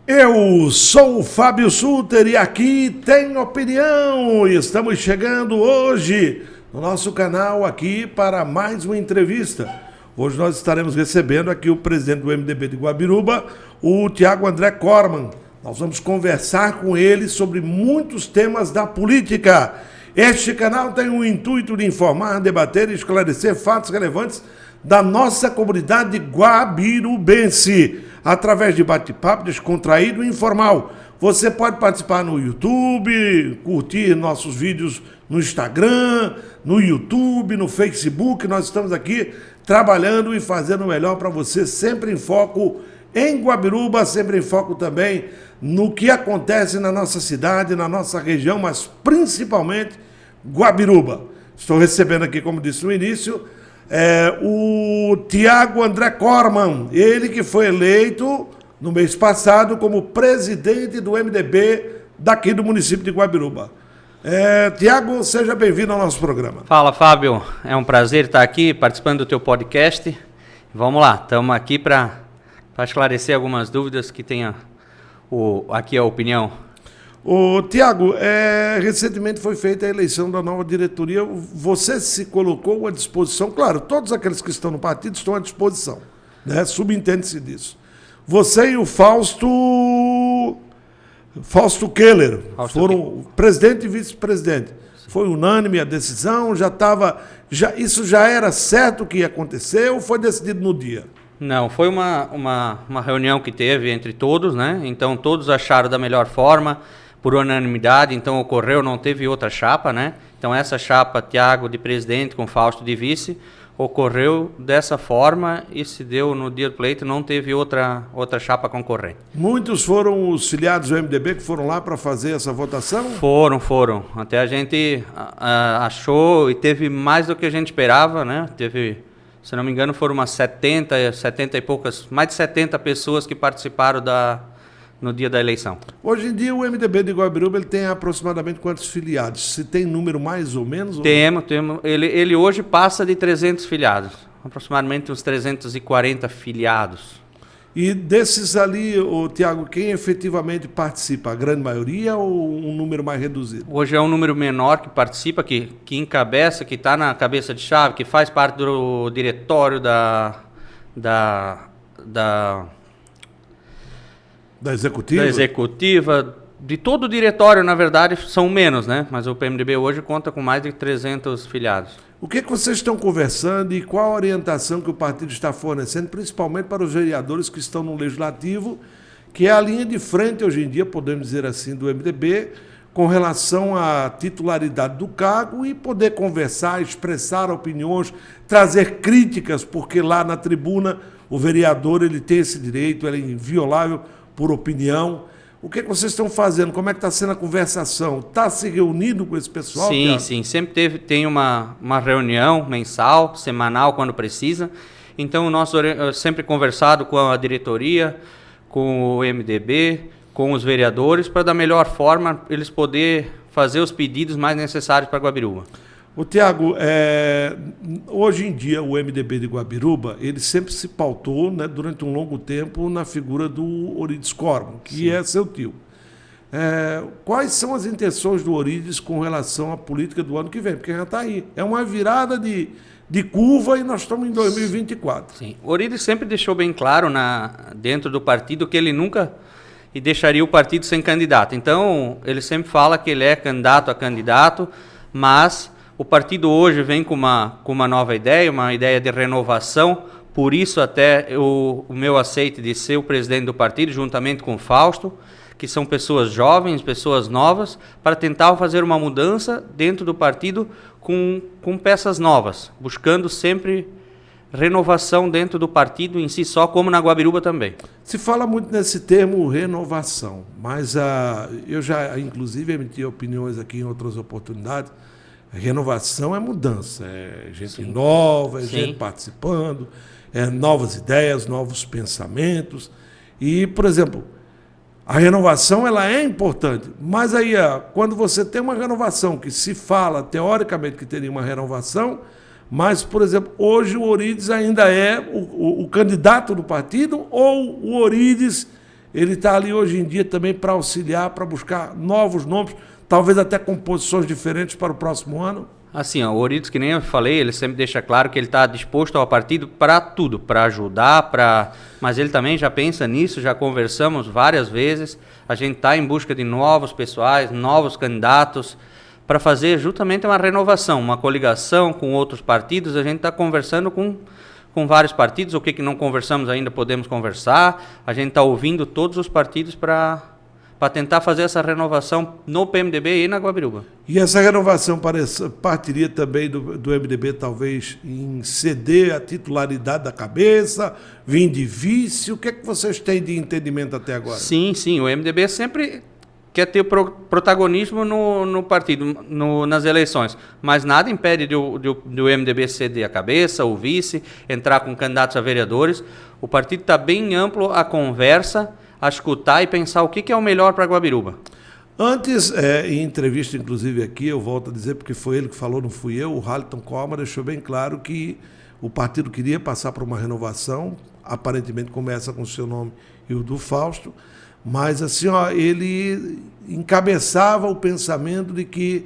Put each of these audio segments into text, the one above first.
Eu sou o Fábio Sutter e aqui tem opinião. Estamos chegando hoje no nosso canal aqui para mais uma entrevista. Hoje nós estaremos recebendo aqui o presidente do MDB de Guabiruba, o Tiago André Corman. Nós vamos conversar com ele sobre muitos temas da política. Este canal tem o intuito de informar, debater e esclarecer fatos relevantes da nossa comunidade guabirubense, através de bate-papo descontraído e informal. Você pode participar no YouTube, curtir nossos vídeos no Instagram, no YouTube, no Facebook. Nós estamos aqui trabalhando e fazendo o melhor para você, sempre em foco em Guabiruba, sempre em foco também no que acontece na nossa cidade, na nossa região, mas principalmente Guabiruba. Estou recebendo aqui, como disse no início, o Tiago André Corman, ele que foi eleito no mês passado como presidente do MDB daqui do município de Guabiruba. Tiago, seja bem-vindo ao nosso programa. Fala, Fábio, é um prazer estar aqui participando do teu podcast. Vamos lá, estamos aqui para esclarecer algumas dúvidas que tenha aqui a opinião. Tiago, recentemente foi feita a eleição da nova diretoria. Você se colocou à disposição, claro, todos aqueles que estão no partido estão à disposição, né? Subentende-se disso. Você e o Fausto Keller foram presidente e vice-presidente. Foi unânime a decisão, isso já era certo que ia acontecer ou foi decidido no dia? Não, foi uma reunião que teve entre todos, né? Então todos acharam da melhor forma, por unanimidade, então ocorreu, não teve outra chapa, né? Então essa chapa, Tiago de presidente com Fausto de vice, ocorreu dessa forma e se deu no dia do pleito, não teve outra chapa concorrente. Muitos foram os filiados do MDB que foram lá para fazer essa votação? Foram. Até a gente achou e teve mais do que a gente esperava, né? Teve, se não me engano, foram umas 70 e poucas, mais de 70 pessoas que participaram no dia da eleição. Hoje em dia o MDB de Guabiruba ele tem aproximadamente quantos filiados? Se tem número mais ou menos? Temos. Ele hoje passa de 300 filiados, aproximadamente uns 340 filiados. E desses ali, Tiago, quem efetivamente participa? A grande maioria ou um número mais reduzido? Hoje é um número menor que participa, que encabeça, que está na cabeça de chave, que faz parte do diretório da executiva? Da executiva, de todo o diretório, na verdade, são menos, né? Mas o PMDB hoje conta com mais de 300 filiados. O que vocês estão conversando e qual a orientação que o partido está fornecendo, principalmente para os vereadores que estão no Legislativo, que é a linha de frente, hoje em dia, podemos dizer assim, do MDB, com relação à titularidade do cargo e poder conversar, expressar opiniões, trazer críticas, porque lá na tribuna o vereador ele tem esse direito, ele é inviolável por opinião. O que vocês estão fazendo? Como é que está sendo a conversação? Está se reunindo com esse pessoal? Sim. Sempre tem uma reunião mensal, semanal, quando precisa. Então, nós sempre conversado com a diretoria, com o MDB, com os vereadores, para da melhor forma eles poderem fazer os pedidos mais necessários para Guabiruba. Tiago, hoje em dia o MDB de Guabiruba, ele sempre se pautou, né, durante um longo tempo na figura do Orides Corman, que Sim. é seu tio. Quais são as intenções do Orides com relação à política do ano que vem? Porque já está aí. É uma virada de curva e nós estamos em 2024. Sim. O Orides sempre deixou bem claro dentro do partido que ele nunca deixaria o partido sem candidato. Então, ele sempre fala que ele é candidato a candidato, mas o partido hoje vem com uma nova ideia, uma ideia de renovação, por isso até o meu aceite de ser o presidente do partido, juntamente com o Fausto, que são pessoas jovens, pessoas novas, para tentar fazer uma mudança dentro do partido com peças novas, buscando sempre renovação dentro do partido em si só, como na Guabiruba também. Se fala muito nesse termo renovação, mas eu já inclusive emiti opiniões aqui em outras oportunidades. Renovação é mudança, é gente Sim. nova, é Sim. gente participando, novas ideias, novos pensamentos. E, por exemplo, a renovação ela é importante, mas aí quando você tem uma renovação que se fala teoricamente que teria uma renovação, mas, por exemplo, hoje o Orides ainda é o candidato do partido ou o Orides ele está ali hoje em dia também para auxiliar, para buscar novos nomes, talvez até composições diferentes para o próximo ano? Assim, ó, o Orides, que nem eu falei, ele sempre deixa claro que ele está disposto ao partido para tudo, para ajudar, mas ele também já pensa nisso, já conversamos várias vezes, a gente está em busca de novos pessoais, novos candidatos, para fazer justamente uma renovação, uma coligação com outros partidos. A gente está conversando com vários partidos, o que não conversamos ainda podemos conversar, a gente está ouvindo todos os partidos para tentar fazer essa renovação no PMDB e na Guabiruba. E essa renovação partiria também do MDB, talvez, em ceder a titularidade da cabeça, vir de vice? O que é que vocês têm de entendimento até agora? Sim, o MDB sempre quer ter protagonismo no partido, nas eleições, mas nada impede do MDB ceder a cabeça, o vice, entrar com candidatos a vereadores. O partido está bem amplo a conversa, a escutar e pensar o que é o melhor para Guabiruba. Antes, em entrevista, inclusive aqui, eu volto a dizer, porque foi ele que falou, não fui eu, o Haliton Coma deixou bem claro que o partido queria passar por uma renovação, aparentemente começa com o seu nome e o do Fausto, mas assim, ó, ele encabeçava o pensamento de que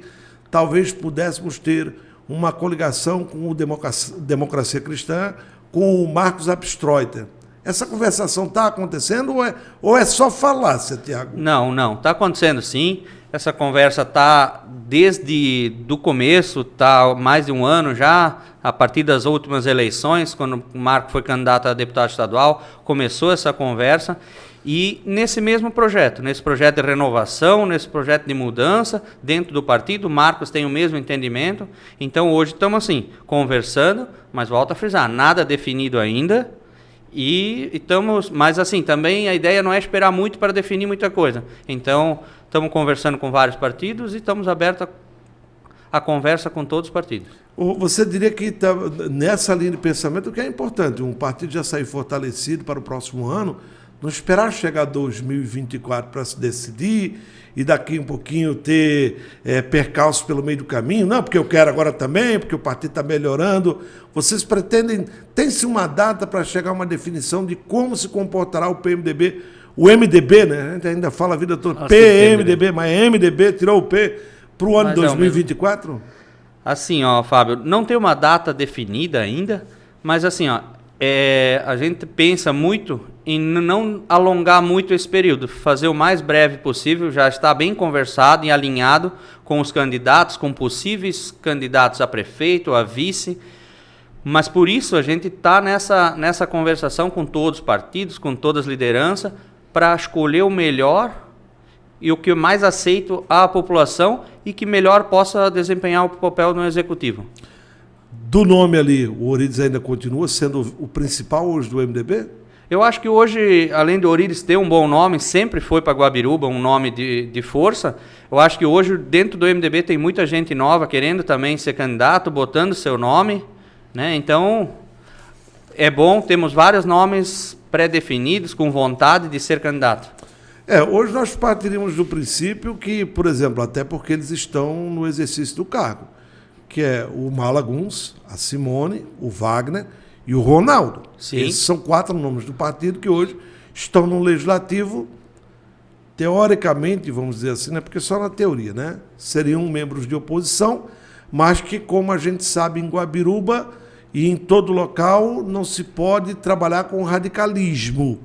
talvez pudéssemos ter uma coligação com o Democracia Cristã, com o Marcos Abstreuter. Essa conversação está acontecendo ou é só falácia, Tiago? Não, está acontecendo sim. Essa conversa está desde do começo, está há mais de um ano já, a partir das últimas eleições, quando o Marco foi candidato a deputado estadual, começou essa conversa. E nesse mesmo projeto, nesse projeto de renovação, nesse projeto de mudança, dentro do partido, o Marcos tem o mesmo entendimento. Então hoje estamos assim, conversando, mas volto a frisar, nada definido ainda. E estamos, mas assim, também a ideia não é esperar muito para definir muita coisa. Então, estamos conversando com vários partidos e estamos abertos a conversa com todos os partidos. Você diria que nessa linha de pensamento, o que é importante, um partido já sair fortalecido para o próximo ano, não esperar chegar 2024 para se decidir e daqui um pouquinho ter percalços pelo meio do caminho. Não, porque eu quero agora também, porque o partido está melhorando. Vocês pretendem, tem-se uma data para chegar a uma definição de como se comportará o PMDB, o MDB, né? A gente ainda fala a vida toda, PMDB, mas MDB tirou o P para o ano 2024? Assim, ó, Fábio, não tem uma data definida ainda, mas assim, ó, a gente pensa muito em não alongar muito esse período, fazer o mais breve possível, já está bem conversado e alinhado com os candidatos, com possíveis candidatos a prefeito, a vice, mas por isso a gente está nessa conversação com todos os partidos, com todas as lideranças, para escolher o melhor e o que mais aceito à população e que melhor possa desempenhar o papel no executivo. Do nome ali, o Orides ainda continua sendo o principal hoje do MDB? Eu acho que hoje, além do Orides ter um bom nome, sempre foi para Guabiruba um nome de força, eu acho que hoje dentro do MDB tem muita gente nova querendo também ser candidato, botando seu nome, né? Então, é bom, temos vários nomes pré-definidos, com vontade de ser candidato. Hoje nós partiríamos do princípio que, por exemplo, até porque eles estão no exercício do cargo, que é o Malaguns, a Simone, o Wagner e o Ronaldo. Sim. Esses são 4 nomes do partido que hoje estão no Legislativo, teoricamente, vamos dizer assim, porque só na teoria, né? Seriam membros de oposição, mas que, como a gente sabe, em Guabiruba e em todo local, não se pode trabalhar com radicalismo.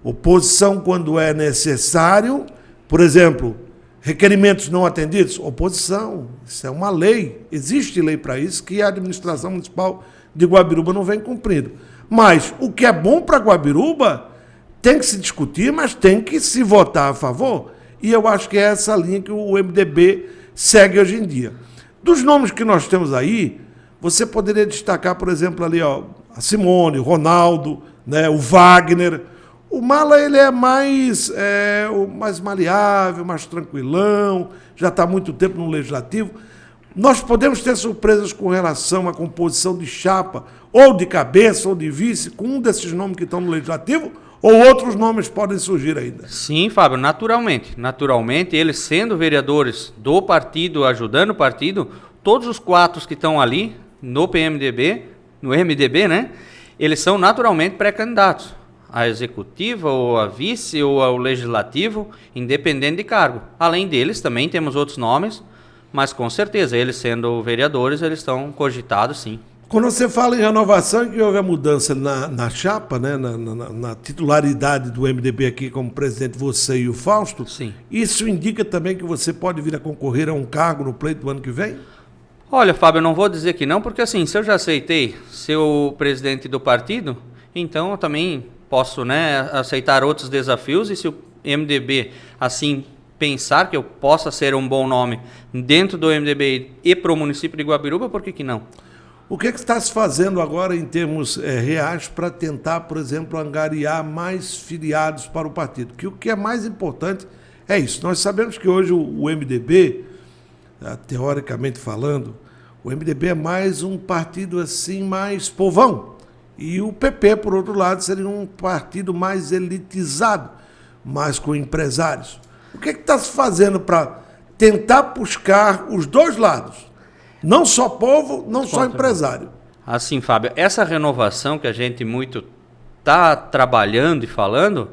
Oposição quando é necessário, por exemplo, requerimentos não atendidos, oposição, isso é uma lei, existe lei para isso, que a administração municipal de Guabiruba não vem cumprindo. Mas o que é bom para Guabiruba tem que se discutir, mas tem que se votar a favor. E eu acho que é essa linha que o MDB segue hoje em dia. Dos nomes que nós temos aí, você poderia destacar, por exemplo, ali, ó, a Simone, o Ronaldo, né, o Wagner. O Mala, ele é mais maleável, mais tranquilão, já está há muito tempo no Legislativo. Nós podemos ter surpresas com relação à composição de chapa, ou de cabeça, ou de vice, com um desses nomes que estão no Legislativo, ou outros nomes podem surgir ainda? Sim, Fábio, naturalmente. Naturalmente, eles sendo vereadores do partido, ajudando o partido, todos os 4 que estão ali, no PMDB, no MDB, né, eles são naturalmente pré-candidatos a executiva, ou a vice, ou ao legislativo, independente de cargo. Além deles, também temos outros nomes, mas com certeza, eles sendo vereadores, eles estão cogitados, sim. Quando você fala em renovação e que houve a mudança na chapa, né, na titularidade do MDB aqui como presidente, você e o Fausto, Sim. Isso indica também que você pode vir a concorrer a um cargo no pleito do ano que vem? Olha, Fábio, eu não vou dizer que não, porque assim, se eu já aceitei ser o presidente do partido, então eu também posso, né, aceitar outros desafios, e se o MDB, assim, pensar que eu possa ser um bom nome dentro do MDB e para o município de Guabiruba, por que não? O que está se fazendo agora em termos reais para tentar, por exemplo, angariar mais filiados para o partido? Que o que é mais importante é isso. Nós sabemos que hoje o MDB, teoricamente falando, o MDB é mais um partido assim mais povão. E o PP, por outro lado, seria um partido mais elitizado, mais com empresários. O que está se fazendo para tentar buscar os dois lados? Não só povo, não só empresário. Assim, Fábio, essa renovação que a gente muito está trabalhando e falando,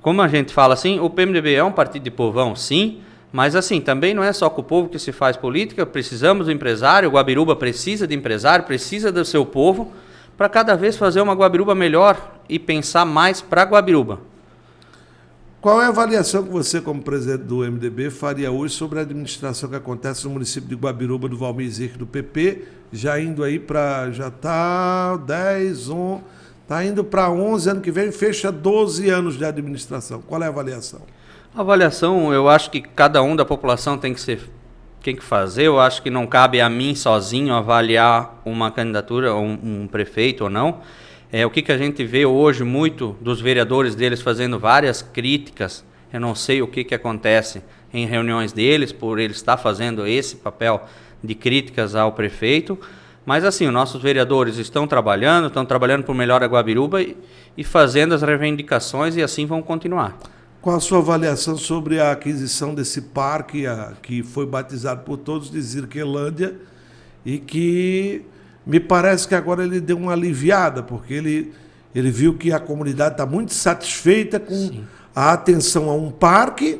como a gente fala assim, o PMDB é um partido de povão, sim, mas assim, também não é só com o povo que se faz política, precisamos do empresário, o Guabiruba precisa de empresário, precisa do seu povo, para cada vez fazer uma Guabiruba melhor e pensar mais para Guabiruba. Qual é a avaliação que você, como presidente do MDB, faria hoje sobre a administração que acontece no município de Guabiruba, do Valmir Zirk, do PP, já indo aí para, já está 10, 11, está indo para 11, ano que vem, fecha 12 anos de administração. Qual é a avaliação? A avaliação, eu acho que cada um da população tem que fazer, eu acho que não cabe a mim sozinho avaliar uma candidatura, um prefeito ou não. O que a gente vê hoje muito dos vereadores deles fazendo várias críticas, eu não sei o que acontece em reuniões deles, por eles estar fazendo esse papel de críticas ao prefeito, mas assim, os nossos vereadores estão trabalhando por melhor a Guabiruba e fazendo as reivindicações, e assim vão continuar. Qual a sua avaliação sobre a aquisição desse parque, que foi batizado por todos de Zirquelândia, e que me parece que agora ele deu uma aliviada, porque ele viu que a comunidade está muito satisfeita com Sim. a atenção a um parque,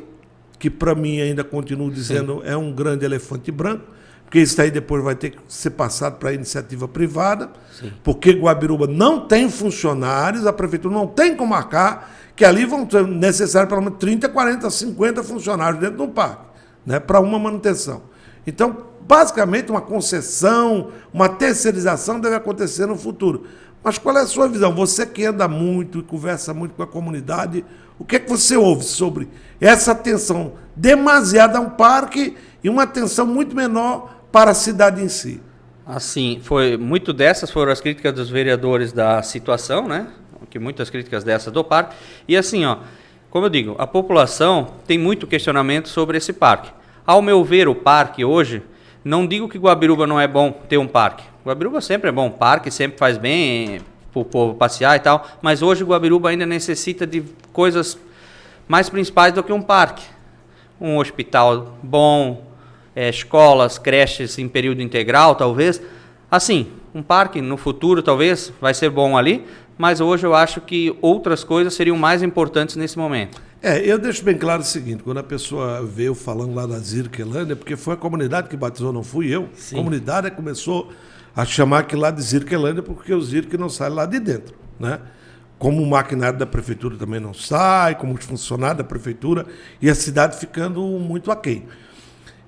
que para mim ainda continuo dizendo Sim. é um grande elefante branco, porque isso aí depois vai ter que ser passado para a iniciativa privada, Sim. porque Guabiruba não tem funcionários, a prefeitura não tem como marcar, que ali vão ser necessários pelo menos 30, 40, 50 funcionários dentro do parque, né, para uma manutenção. Então, basicamente, uma concessão, uma terceirização deve acontecer no futuro. Mas qual é a sua visão? Você que anda muito e conversa muito com a comunidade, o que é que você ouve sobre essa atenção demasiada a um parque e uma atenção muito menor para a cidade em si? Assim, muito dessas foram as críticas dos vereadores da situação, né? Que muitas críticas dessas do parque. E assim, como eu digo, a população tem muito questionamento sobre esse parque. Ao meu ver, o parque hoje, não digo que Guabiruba não é bom ter um parque. Guabiruba sempre é bom, parque sempre faz bem para o povo passear e tal, mas hoje Guabiruba ainda necessita de coisas mais principais do que um parque. Um hospital bom, escolas, creches em período integral, talvez. Assim, um parque no futuro talvez vai ser bom ali, mas hoje eu acho que outras coisas seriam mais importantes nesse momento. Eu deixo bem claro o seguinte, quando a pessoa veio falando lá da Zirquelândia, porque foi a comunidade que batizou, não fui eu, Sim. a comunidade começou a chamar aquilo lá de Zirquelândia, porque o Zirque não sai lá de dentro, né? Como o maquinário da prefeitura também não sai, como os funcionários da prefeitura, e a cidade ficando muito aquém.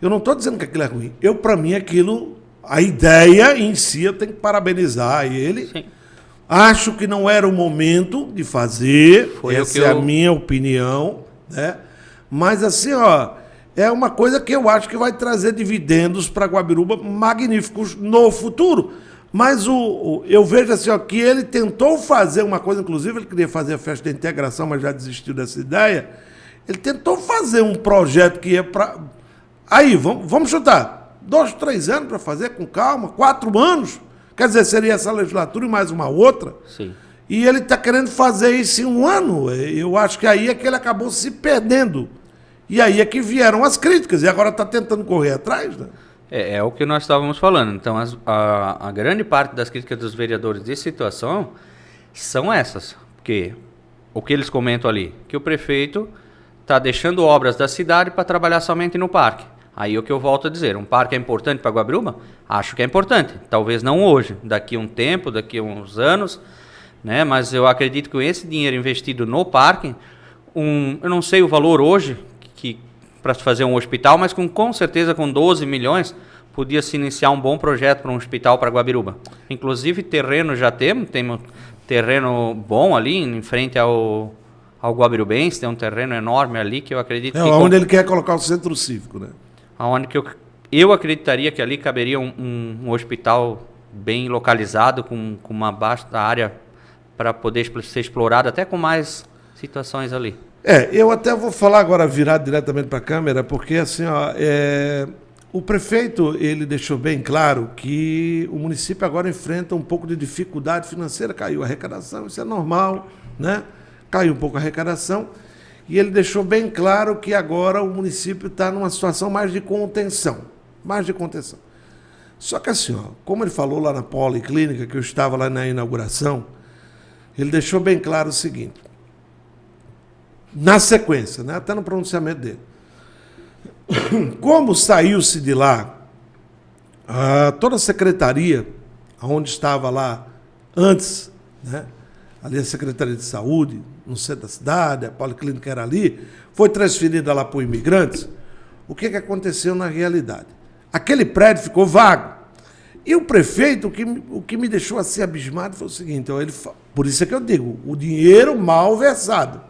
Eu não estou dizendo que aquilo é ruim, para mim aquilo, a ideia em si, eu tenho que parabenizar ele. Sim. Acho que não era o momento de fazer, essa é a minha opinião, né? Mas assim, é uma coisa que eu acho que vai trazer dividendos para Guabiruba magníficos no futuro. Mas eu vejo assim, que ele tentou fazer uma coisa, inclusive ele queria fazer a festa de integração, mas já desistiu dessa ideia. Ele tentou fazer um projeto que ia para... Aí, vamos chutar, 2, 3 anos para fazer com calma, 4 anos... Quer dizer, seria essa legislatura e mais uma outra. Sim. E ele está querendo fazer isso em 1 ano. Eu acho que aí é que ele acabou se perdendo. E aí é que vieram as críticas. E agora está tentando correr atrás, né? É o que nós estávamos falando. Então, a grande parte das críticas dos vereadores de situação são essas. Porque o que eles comentam ali? Que o prefeito está deixando obras da cidade para trabalhar somente no parque. Aí o que eu volto a dizer, um parque é importante para Guabiruba? Acho que é importante. Talvez não hoje, daqui a um tempo, daqui a uns anos, né? Mas eu acredito que com esse dinheiro investido no parque, eu não sei o valor hoje para fazer um hospital, mas com certeza com 12 milhões podia se iniciar um bom projeto para um hospital para Guabiruba. Inclusive terreno já temos terreno bom ali em frente ao Guabirubense, tem um terreno enorme ali que eu acredito que... onde ele quer colocar o centro cívico, né? Onde que eu acreditaria que ali caberia um hospital bem localizado, com uma vasta área para poder ser explorado, até com mais situações ali. Eu até vou falar agora, virado diretamente para a câmera, porque assim, o prefeito ele deixou bem claro que o município agora enfrenta um pouco de dificuldade financeira, caiu a arrecadação, isso é normal, né? Caiu um pouco a arrecadação, e ele deixou bem claro que agora o município está numa situação mais de contenção. Só que assim, como ele falou lá na Policlínica, que eu estava lá na inauguração, ele deixou bem claro o seguinte, na sequência, né, até no pronunciamento dele, como saiu-se de lá toda a secretaria, onde estava lá antes, né, ali a Secretaria de Saúde, no centro da cidade, a Policlínica era ali, foi transferida lá para os imigrantes. O que aconteceu na realidade? Aquele prédio ficou vago. E o prefeito, o que me deixou assim abismado foi o seguinte, por isso é que eu digo, o dinheiro mal versado.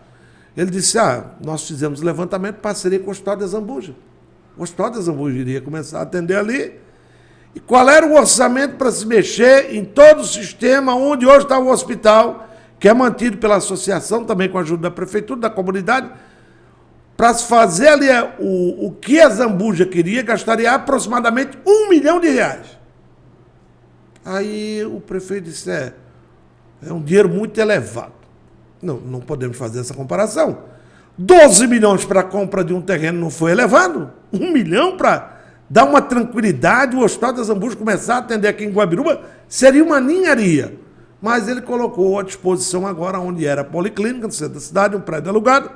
Ele disse, nós fizemos levantamento, parceria com o Hospital de Azambuja. O Hospital de Azambuja iria começar a atender ali. E qual era o orçamento para se mexer em todo o sistema onde hoje está o hospital, que é mantido pela associação, também com a ajuda da prefeitura, da comunidade, para se fazer ali o que a Zambuja queria, gastaria aproximadamente R$1 milhão. Aí o prefeito disse, é um dinheiro muito elevado. Não podemos fazer essa comparação. 12 milhões para a compra de um terreno não foi elevado? 1 milhão para dar uma tranquilidade, o Hospital da Zambuja começar a atender aqui em Guabiruba, seria uma ninharia. Mas ele colocou à disposição agora onde era a Policlínica, no centro da cidade, um prédio alugado,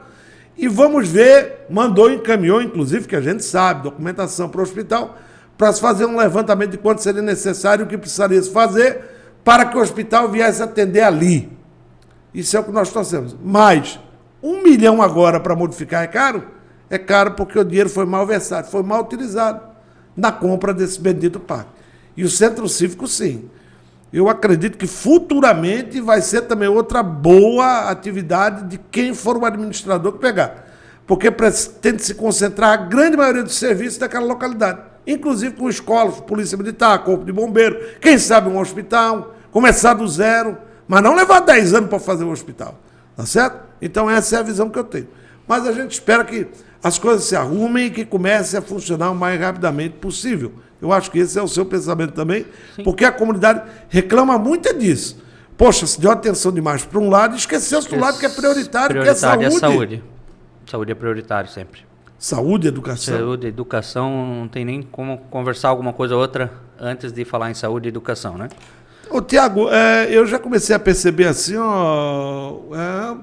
e vamos ver, encaminhou, inclusive, que a gente sabe, documentação para o hospital, para se fazer um levantamento de quanto seria necessário, o que precisaria se fazer, para que o hospital viesse atender ali. Isso é o que nós torcemos. Mas 1 milhão agora para modificar é caro? É caro porque o dinheiro foi mal versado, foi mal utilizado na compra desse bendito parque. E o centro cívico, sim. Eu acredito que futuramente vai ser também outra boa atividade de quem for o administrador que pegar. Porque pretende se concentrar a grande maioria dos serviços daquela localidade. Inclusive com escolas, polícia militar, corpo de bombeiro, quem sabe um hospital, começar do zero, mas não levar 10 anos para fazer um hospital. Tá certo? Então essa é a visão que eu tenho. Mas a gente espera que as coisas se arrumem e que comecem a funcionar o mais rapidamente possível. Eu acho que esse é o seu pensamento também, sim, porque a comunidade reclama muito disso. Poxa, se deu atenção demais para um lado e esqueceu-se do lado que é prioritário, que é saúde. Saúde é prioritário sempre. Saúde, educação. Saúde, educação, não tem nem como conversar alguma coisa ou outra antes de falar em saúde e educação, né? Ô, Tiago, eu já comecei a perceber assim,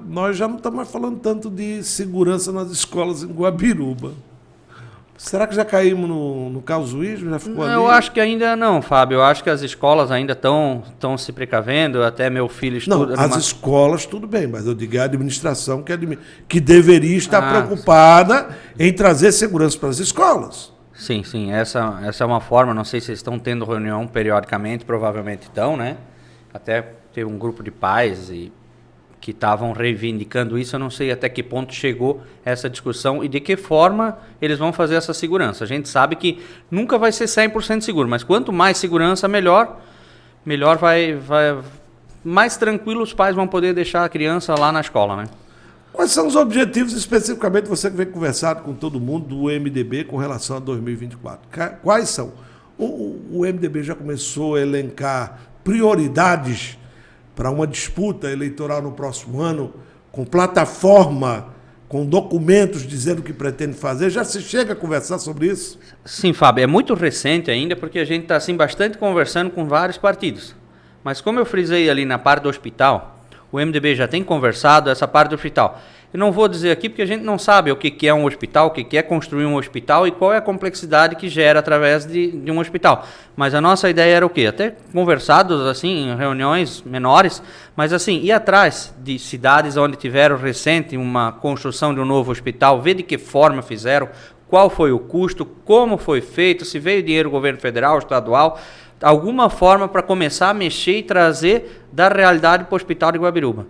nós já não estamos mais falando tanto de segurança nas escolas em Guabiruba. Será que já caímos no causuísmo? Já ficou ali? Eu acho que ainda não, Fábio. Eu acho que as escolas ainda estão se precavendo. Até meu filho estuda... Não, as escolas tudo bem, mas eu digo a administração que deveria estar preocupada em trazer segurança para as escolas. Sim. Essa é uma forma. Não sei se vocês estão tendo reunião periodicamente, provavelmente estão, né? Até teve um grupo de pais que estavam reivindicando isso. Eu não sei até que ponto chegou essa discussão e de que forma eles vão fazer essa segurança. A gente sabe que nunca vai ser 100% seguro, mas quanto mais segurança, melhor vai mais tranquilo os pais vão poder deixar a criança lá na escola, né? Quais são os objetivos, especificamente, você que vem conversado com todo mundo do MDB com relação a 2024? Quais são? O MDB já começou a elencar prioridades para uma disputa eleitoral no próximo ano, com plataforma, com documentos dizendo o que pretende fazer? Já se chega a conversar sobre isso? Sim, Fábio, é muito recente ainda, porque a gente está assim, bastante conversando com vários partidos. Mas como eu frisei ali na parte do hospital, o MDB já tem conversado essa parte do hospital. Eu não vou dizer aqui porque a gente não sabe o que é um hospital, o que é construir um hospital e qual é a complexidade que gera através de um hospital. Mas a nossa ideia era o quê? Até conversados assim, em reuniões menores, mas assim, ir atrás de cidades onde tiveram recente uma construção de um novo hospital, ver de que forma fizeram, qual foi o custo, como foi feito, se veio dinheiro do governo federal, estadual, alguma forma para começar a mexer e trazer da realidade para o Hospital de Guabiruba.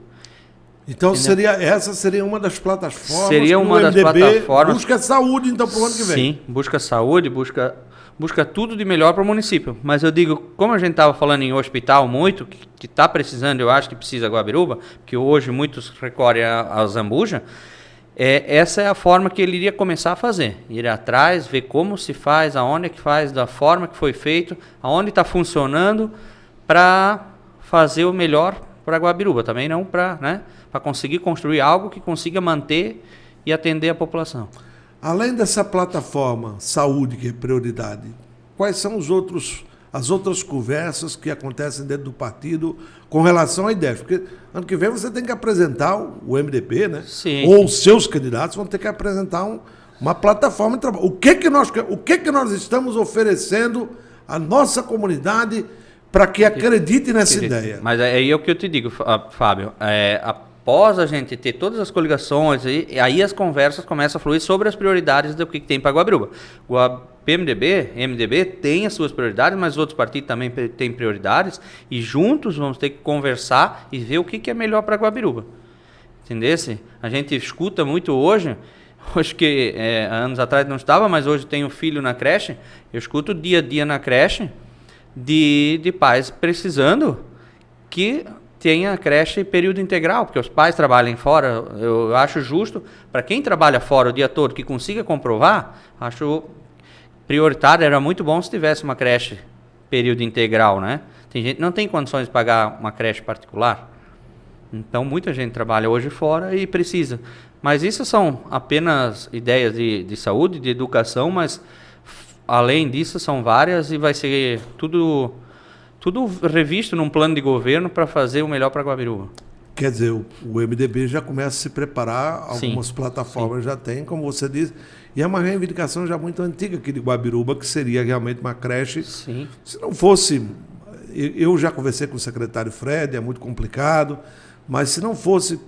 Então essa seria uma das plataformas seria uma das plataformas. Busca saúde então para o ano que vem. Sim, busca saúde, busca tudo de melhor para o município. Mas eu digo, como a gente estava falando em hospital muito, que está precisando, eu acho que precisa Guabiruba, que hoje muitos recorrem a Zambuja, essa é a forma que ele iria começar a fazer. Ir atrás, ver como se faz, aonde é que faz, da forma que foi feito, aonde está funcionando, para fazer o melhor para Guabiruba. Também não para, né, para conseguir construir algo que consiga manter e atender a população. Além dessa plataforma saúde, que é prioridade, quais são as outras conversas que acontecem dentro do partido com relação a ideias? Porque ano que vem você tem que apresentar o MDB, né? Sim. Ou os seus candidatos vão ter que apresentar uma plataforma de trabalho. O que que nós estamos oferecendo à nossa comunidade para que acredite nessa ideia? Mas aí é o que eu te digo, Fábio. Após a gente ter todas as coligações, aí as conversas começam a fluir sobre as prioridades do que tem para Guabiruba. O MDB tem as suas prioridades, mas outros partidos também têm prioridades, e juntos vamos ter que conversar e ver o que é melhor para Guabiruba. Entendesse? A gente escuta muito hoje que anos atrás não estava, mas hoje tenho filho na creche, eu escuto dia a dia na creche de pais precisando que tenha creche em período integral, porque os pais trabalhem fora. Eu acho justo, para quem trabalha fora o dia todo, que consiga comprovar, acho prioritário, era muito bom se tivesse uma creche período integral, né? Tem gente que não tem condições de pagar uma creche particular, então muita gente trabalha hoje fora e precisa. Mas isso são apenas ideias de saúde, de educação, mas além disso são várias e vai ser tudo revisto num plano de governo para fazer o melhor para Guabiruba. Quer dizer, o MDB já começa a se preparar, algumas plataformas sim. já tem, como você disse, e é uma reivindicação já muito antiga aqui de Guabiruba, que seria realmente uma creche. Sim. Se não fosse, eu já conversei com o secretário Fred, é muito complicado, mas se não fosse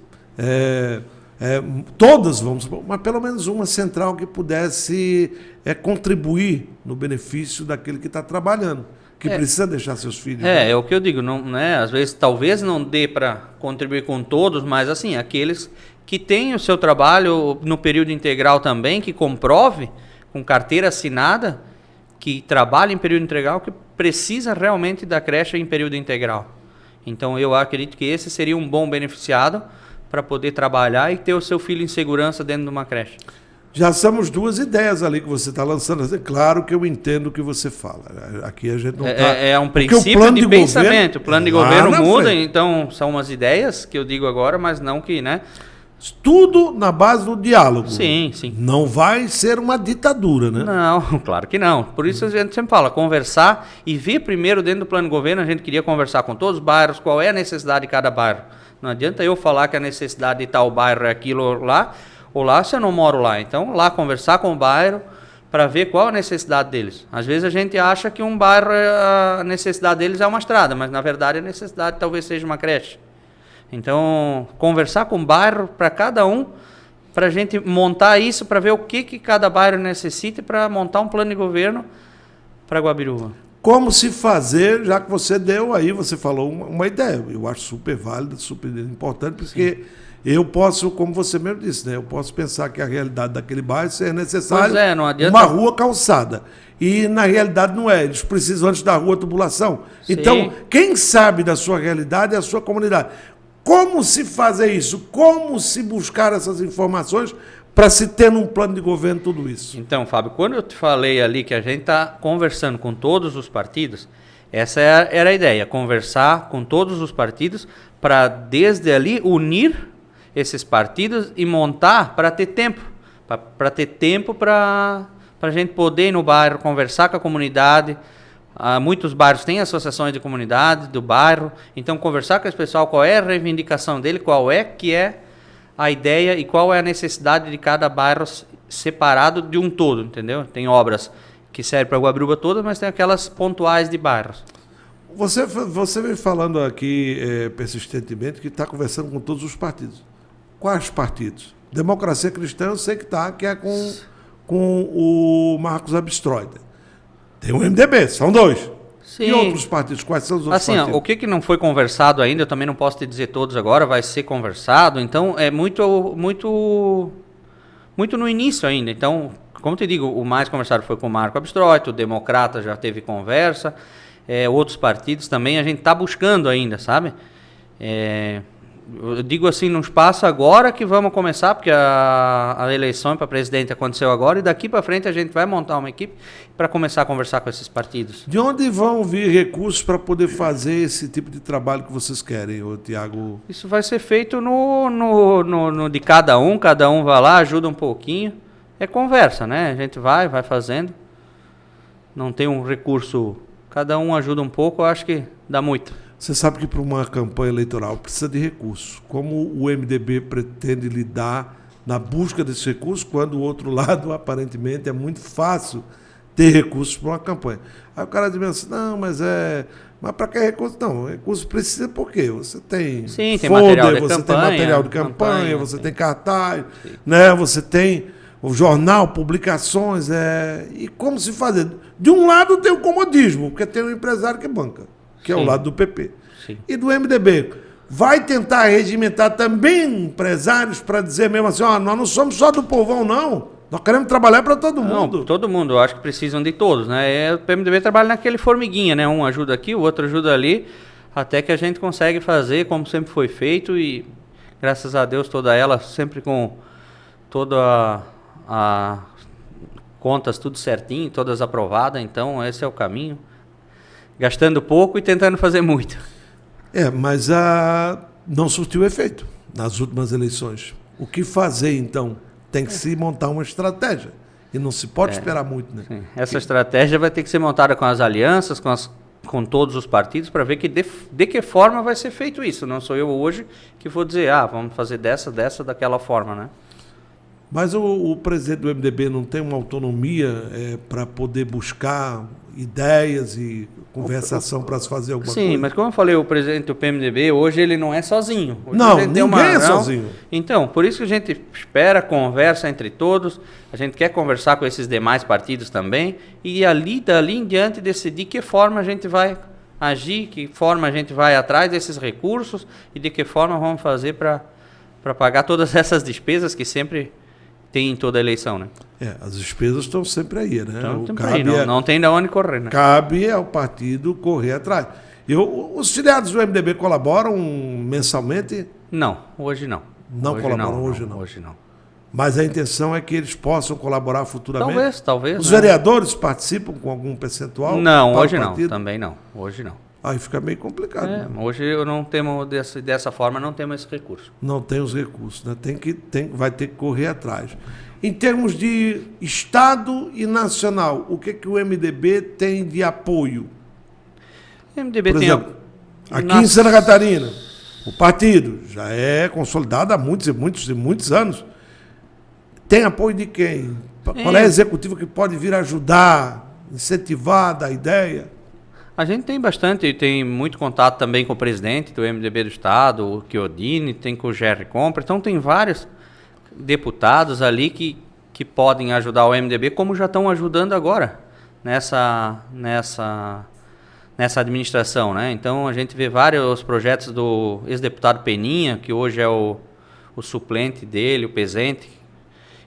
todas, mas pelo menos uma central que pudesse contribuir no benefício daquele que está trabalhando, que precisa deixar seus filhos. É o que eu digo, não, né? Às vezes talvez não dê para contribuir com todos, mas assim, aqueles que têm o seu trabalho no período integral também, que comprove com carteira assinada, que trabalha em período integral, que precisa realmente da creche em período integral. Então eu acredito que esse seria um bom beneficiado para poder trabalhar e ter o seu filho em segurança dentro de uma creche. Já somos duas ideias ali que você está lançando. É claro que eu entendo o que você fala. Aqui a gente não está... É um princípio de pensamento. O plano de governo muda, então são umas ideias que eu digo agora, mas não que, né? Tudo na base do diálogo. Sim, sim. Não vai ser uma ditadura, né? Não, claro que não. Por isso a gente sempre fala, conversar e ver primeiro dentro do plano de governo, a gente queria conversar com todos os bairros, qual é a necessidade de cada bairro. Não adianta eu falar que a necessidade de tal bairro é aquilo lá, ou lá se eu não moro lá. Então, lá conversar com o bairro para ver qual a necessidade deles. Às vezes a gente acha que um bairro, a necessidade deles é uma estrada, mas na verdade a necessidade talvez seja uma creche. Então, conversar com o bairro para cada um, para a gente montar isso, para ver o que cada bairro necessita para montar um plano de governo para Guabiruba. Como se fazer, já que você deu aí, você falou uma ideia. Eu acho super válida, super importante, porque sim, eu posso, como você mesmo disse, né? Eu posso pensar que a realidade daquele bairro é necessário não adianta... uma rua calçada. E na realidade não é. Eles precisam antes da rua tubulação. Sim. Então, quem sabe da sua realidade é a sua comunidade. Como se fazer isso? Como se buscar essas informações para se ter num plano de governo tudo isso? Então, Fábio, quando eu te falei ali que a gente está conversando com todos os partidos, essa era a ideia, conversar com todos os partidos para, desde ali, unir esses partidos e montar para ter tempo. Para ter tempo para a gente poder ir no bairro, conversar com a comunidade, Muitos bairros têm associações de comunidade do bairro, então conversar com esse pessoal qual é a reivindicação dele, qual é que é a ideia e qual é a necessidade de cada bairro separado de um todo, entendeu? Tem obras que servem para Guabiruba toda, mas tem aquelas pontuais de bairros. Você vem falando aqui persistentemente que está conversando com todos os partidos. Quais partidos? Democracia Cristã eu sei que está, que é com o Marcos Abstroida. Tem o MDB, são 2. Sim. E outros partidos? Quais são os outros partidos? Assim, o que não foi conversado ainda, eu também não posso te dizer todos agora, vai ser conversado, então é muito no início ainda. Então, como te digo, o mais conversado foi com o Marco Abstroito, o Democrata já teve conversa, outros partidos também, a gente está buscando ainda, sabe? Eu digo assim, não espaço agora que vamos começar, porque a eleição para presidente aconteceu agora, e daqui para frente a gente vai montar uma equipe para começar a conversar com esses partidos. De onde vão vir recursos para poder fazer esse tipo de trabalho que vocês querem, Tiago? Isso vai ser feito no de cada um vai lá, ajuda um pouquinho. É conversa, né? A gente vai fazendo. Não tem um recurso, cada um ajuda um pouco, eu acho que dá muito. Você sabe que para uma campanha eleitoral precisa de recursos. Como o MDB pretende lidar na busca desses recursos, quando o outro lado, aparentemente, é muito fácil ter recursos para uma campanha. Aí o cara diz assim, não, mas para que recurso? Não, recurso precisa por quê? Você tem tem folder, material de você campanha, tem material de campanha, você tem cartaz, né? Você tem o jornal, publicações, e como se fazer? De um lado tem o comodismo, porque tem um empresário que banca, que é o lado do PP. Sim. E do MDB. Vai tentar regimentar também empresários para dizer mesmo assim, nós não somos só do povão, não. Nós queremos trabalhar para todo mundo. Não, todo mundo. Eu acho que precisam de todos, né? O PMDB trabalha naquele formiguinha, né? Um ajuda aqui, o outro ajuda ali, até que a gente consegue fazer como sempre foi feito e, graças a Deus, toda ela sempre com toda a contas tudo certinho, todas aprovadas. Então, esse é o caminho. Gastando pouco e tentando fazer muito. Mas não surtiu efeito nas últimas eleições. O que fazer, então? Tem que se montar uma estratégia. E não se pode esperar muito, né? Sim. Essa estratégia vai ter que ser montada com as alianças, com todos os partidos, para ver de que forma vai ser feito isso. Não sou eu hoje que vou dizer, vamos fazer daquela forma, né? Mas o presidente do MDB não tem uma autonomia para poder buscar ideias e conversação para se fazer alguma coisa? Sim, mas como eu falei, o presidente do PMDB, hoje ele não é sozinho. Hoje não, ninguém é sozinho. Então, por isso que a gente espera, conversa entre todos, a gente quer conversar com esses demais partidos também, e dali em diante decidir que forma a gente vai agir, que forma a gente vai atrás desses recursos e de que forma vamos fazer para pagar todas essas despesas que sempre tem em toda a eleição, né? As despesas estão sempre aí, né? Não tem de onde correr, né? Cabe ao partido correr atrás. Os filiados do MDB colaboram mensalmente? Não, hoje não. Não colaboram hoje não. Hoje não. Mas a intenção é que eles possam colaborar futuramente? Talvez. Os vereadores participam com algum percentual? Não, hoje não. Também não. Hoje não. Aí fica meio complicado. Né? Hoje eu não temos dessa forma, não temos esse recurso. Não tem os recursos, né? Vai ter que correr atrás. Em termos de Estado e nacional, o que o MDB tem de apoio? O MDB Por exemplo, aqui em Santa Catarina, o partido já é consolidado há muitos anos. Tem apoio de quem? Qual é a executiva que pode vir ajudar, incentivar, dar ideia? A gente tem muito contato também com o presidente do MDB do Estado, o Chiodini, tem com o Jerry Compra, então tem vários deputados ali que podem ajudar o MDB, como já estão ajudando agora nessa administração, né? Então a gente vê vários projetos do ex-deputado Peninha, que hoje é o suplente dele, o Pezente,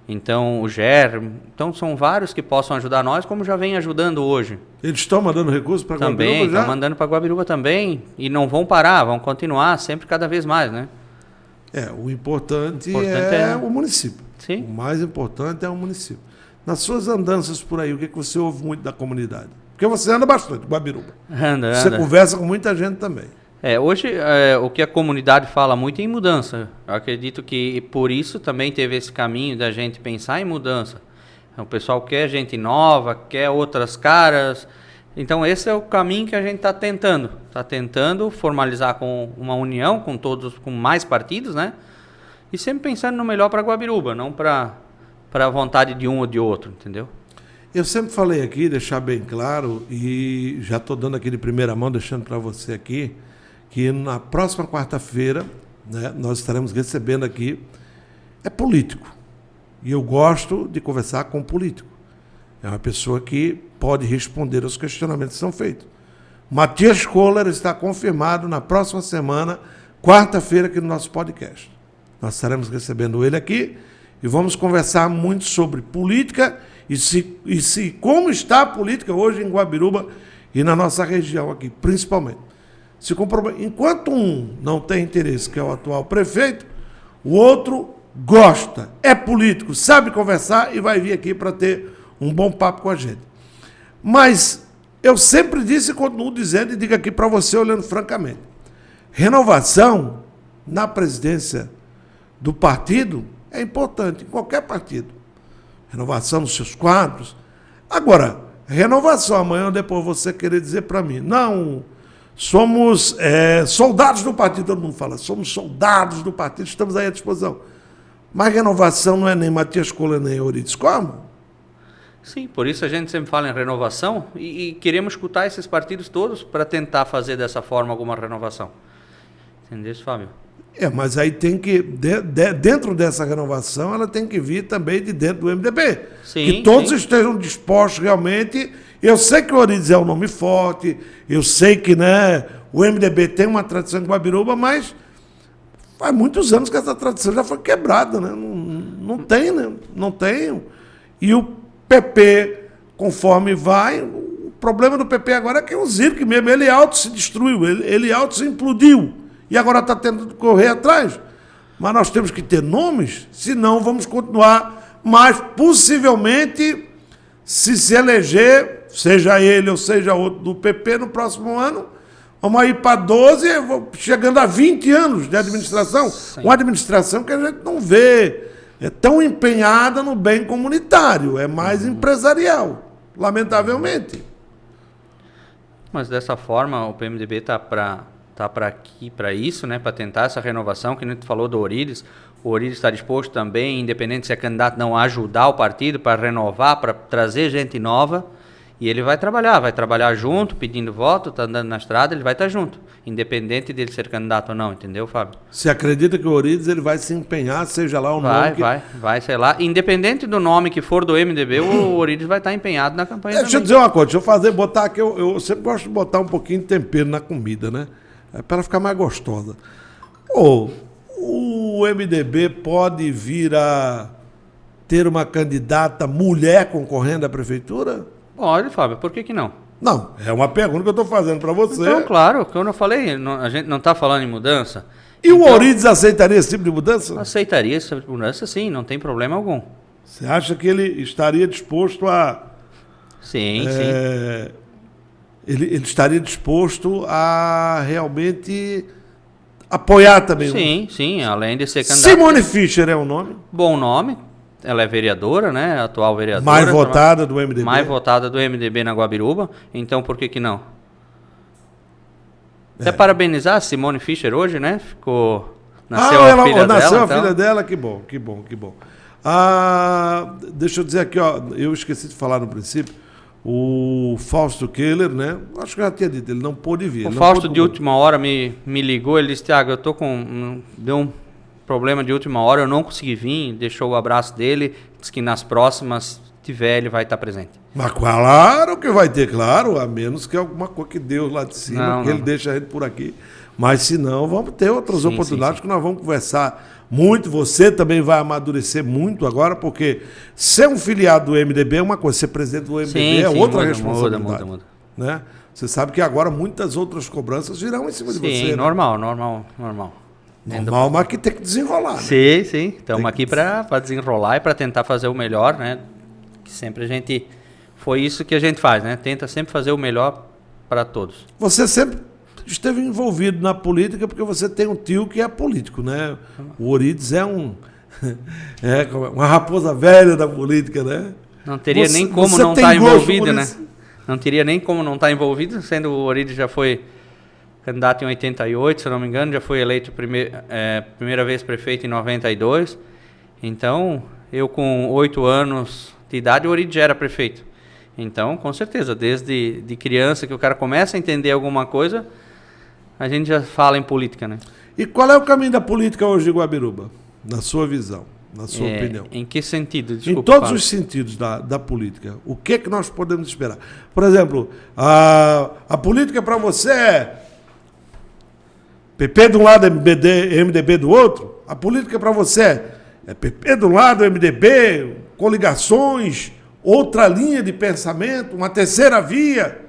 então o Ger, então são vários que possam ajudar nós, como já vem ajudando hoje. Eles estão mandando recursos para Guabiruba já? Também, estão mandando para Guabiruba também, e não vão parar, vão continuar sempre cada vez mais, né? O importante é o município. Sim. O mais importante é o município. Nas suas andanças por aí, o que você ouve muito da comunidade? Porque você anda bastante, Guabiruba. Anda. Você conversa com muita gente também. Hoje, o que a comunidade fala muito é em mudança. Eu acredito que por isso também teve esse caminho da gente pensar em mudança. O pessoal quer gente nova, quer outras caras, Então esse é o caminho que a gente está tentando. Está tentando formalizar com uma união, com mais partidos, né? E sempre pensando no melhor para Guabiruba, não para a vontade de um ou de outro, entendeu? Eu sempre falei aqui, deixar bem claro, e já estou dando aqui de primeira mão, deixando para você aqui, que na próxima quarta-feira, né, nós estaremos recebendo aqui, é político. E eu gosto de conversar com político. É uma pessoa que pode responder aos questionamentos que são feitos. Matias Kohler está confirmado na próxima semana, quarta-feira, aqui no nosso podcast. Nós estaremos recebendo ele aqui e vamos conversar muito sobre política e como está a política hoje em Guabiruba e na nossa região aqui, principalmente. Enquanto um não tem interesse, que é o atual prefeito, o outro gosta, é político, sabe conversar e vai vir aqui para ter um bom papo com a gente. Mas eu sempre disse e continuo dizendo, e digo aqui para você, olhando francamente, renovação na presidência do partido é importante, em qualquer partido. Renovação nos seus quadros. Agora, renovação amanhã ou depois você querer dizer para mim, não, somos soldados do partido, todo mundo fala, somos soldados do partido, estamos aí à disposição. Mas renovação não é nem Matias Kohler, nem Euridice como? Sim, por isso a gente sempre fala em renovação e queremos escutar esses partidos todos para tentar fazer dessa forma alguma renovação. Entendeu, Fábio? Mas aí tem que, dentro dessa renovação, ela tem que vir também de dentro do MDB. Sim, que todos estejam dispostos realmente. Eu sei que o Euridice é um nome forte, eu sei que, né, o MDB tem uma tradição em Guabiruba, mas faz muitos anos que essa tradição já foi quebrada, né? Não tem, né? Não tem. E o PP, conforme vai, o problema do PP agora é que o Zirk mesmo, ele auto se destruiu, ele auto se implodiu. E agora está tentando correr atrás. Mas nós temos que ter nomes, senão vamos continuar, mas possivelmente, se eleger, seja ele ou seja outro do PP no próximo ano, vamos aí para 12, chegando a 20 anos de administração. Sim. Uma administração que a gente não vê tão empenhada no bem comunitário, é mais empresarial, lamentavelmente. Mas dessa forma o PMDB está para isso, né, para tentar essa renovação, que a gente falou do Euridice. O Euridice está disposto também, independente se é candidato, não a ajudar o partido para renovar, para trazer gente nova. E ele vai trabalhar junto, pedindo voto, está andando na estrada, ele vai estar junto, independente dele ser candidato ou não, entendeu, Fábio? Você acredita que o Euridice ele vai se empenhar, seja lá o nome que... Vai, sei lá. Independente do nome que for do MDB, o Euridice vai estar empenhado na campanha Deixa eu dizer uma coisa, botar aqui, eu sempre gosto de botar um pouquinho de tempero na comida, né? Para ela ficar mais gostosa. O MDB pode vir a ter uma candidata mulher concorrendo à prefeitura? Pode, Fábio, por que não? Não, é uma pergunta que eu estou fazendo para você. Então, claro, como eu falei, a gente não está falando em mudança. E o Euridice aceitaria esse tipo de mudança? Aceitaria essa tipo de mudança, sim, não tem problema algum. Você acha que ele estaria disposto a... Sim. Ele estaria disposto a realmente apoiar também? Sim, além de ser candidato. Simone Fischer é um nome? Bom nome. Ela é vereadora, né? Atual vereadora. Mais votada do MDB. Mais votada do MDB na Guabiruba. Então, por que não? Até parabenizar a Simone Fischer hoje, né? Nasceu a filha dela. Nasceu a filha dela, que bom. Deixa eu dizer aqui, eu esqueci de falar no princípio, o Fausto Keller, né? Acho que eu já tinha dito, ele não pôde vir. O Fausto de última hora me ligou, ele disse, Thiago, eu tô deu um problema de última hora, eu não consegui vir, deixou o abraço dele, disse que nas próximas, tiver, ele vai estar presente. Mas claro que vai ter, claro, a menos que alguma coisa que Deus lá de cima, ele deixa a gente por aqui. Mas se não, vamos ter outras oportunidades que nós vamos conversar muito. Você também vai amadurecer muito agora, porque ser um filiado do MDB é uma coisa, ser presidente do MDB é outra responsabilidade. Muda. Né? Você sabe que agora muitas outras cobranças virão em cima de você. Sim, normal. Normal, mas que tem que desenrolar. Né? Sim. Estamos aqui para desenrolar e para tentar fazer o melhor, né? Que sempre a gente... Foi isso que a gente faz, né? Tenta sempre fazer o melhor para todos. Você sempre esteve envolvido na política porque você tem um tio que é político, né? O Euridice é uma raposa velha da política, né? Não teria nem como não estar envolvido, né? não teria nem como não estar envolvido, sendo o Orides já foi candidato em 88, se eu não me engano, já foi eleito primeira vez prefeito em 92. Então, eu com 8 anos de idade, o Orides já era prefeito. Então, com certeza, desde de criança que o cara começa a entender alguma coisa, a gente já fala em política, né? E qual é o caminho da política hoje de Guabiruba, na sua visão, na sua opinião? Em que sentido? Desculpa, em todos Fábio. os sentidos da política. O que nós podemos esperar? Por exemplo, a política para você é PP de um lado, MDB do outro? A política para você é PP de um lado, MDB, coligações, outra linha de pensamento, uma terceira via,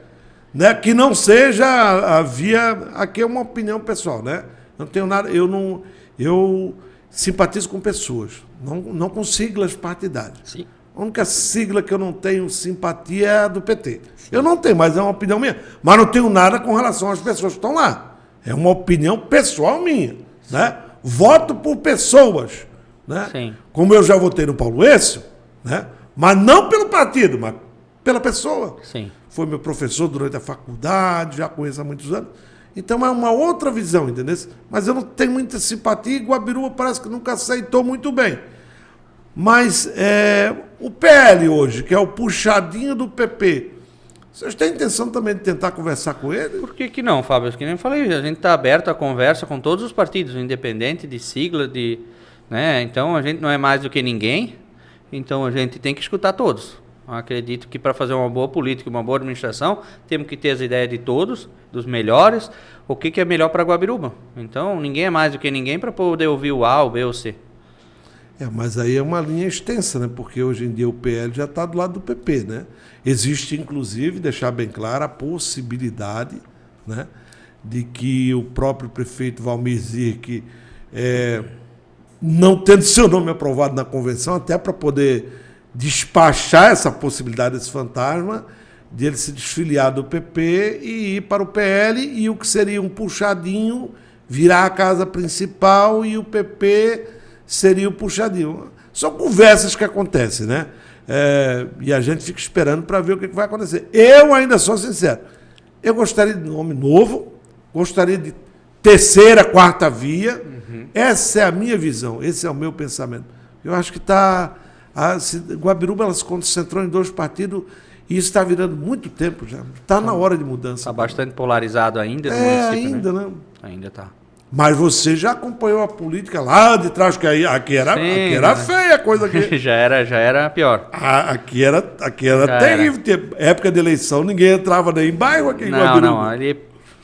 né, que não seja a via... Aqui é uma opinião pessoal, né? Não tenho nada... Eu simpatizo com pessoas, não com siglas partidárias. Sim. A única sigla que eu não tenho simpatia é a do PT. Sim. Eu não tenho, mas é uma opinião minha. Mas não tenho nada com relação às pessoas que estão lá. É uma opinião pessoal minha, né? Voto por pessoas, né? Sim. Como eu já votei no Paulo Êncio, né? Mas não pelo partido, mas pela pessoa. Sim. Foi meu professor durante a faculdade, já conheço há muitos anos. Então é uma outra visão, entendeu? Mas eu não tenho muita simpatia e Guabiruba parece que nunca aceitou muito bem. Mas o PL hoje, que é o puxadinho do PP, vocês têm intenção também de tentar conversar com ele? Por que não, Fábio? Que nem eu falei, a gente está aberto à conversa com todos os partidos, independente de sigla, né? Então a gente não é mais do que ninguém, então a gente tem que escutar todos. Eu acredito que para fazer uma boa política, uma boa administração, temos que ter as ideias de todos, dos melhores, o que é melhor para Guabiruba. Então ninguém é mais do que ninguém para poder ouvir o A, o B ou o C. Mas aí é uma linha extensa, né? Porque hoje em dia o PL já está do lado do PP, né? Existe, inclusive, deixar bem claro, a possibilidade, né, de que o próprio prefeito Valmir Zirk, não tendo seu nome aprovado na convenção, até para poder despachar essa possibilidade, esse fantasma, de ele se desfiliar do PP e ir para o PL, e o que seria um puxadinho virar a casa principal e o PP seria o puxadinho. São conversas que acontecem, né? E a gente fica esperando para ver o que vai acontecer. Eu ainda sou sincero. Eu gostaria de nome novo, gostaria de terceira, quarta via. Uhum. Essa é a minha visão, esse é o meu pensamento. Eu acho que Guabiruba ela se concentrou em 2 partidos e isso está virando muito tempo já. Está na hora de mudança. Está bastante polarizado ainda no município, ainda, né? Né? Ainda está. Mas você já acompanhou a política lá de trás, que aqui era feia a coisa aqui. já era pior. Aqui era terrível. Época de eleição, ninguém entrava nem em bairro aqui em Guabiruba. Não, ali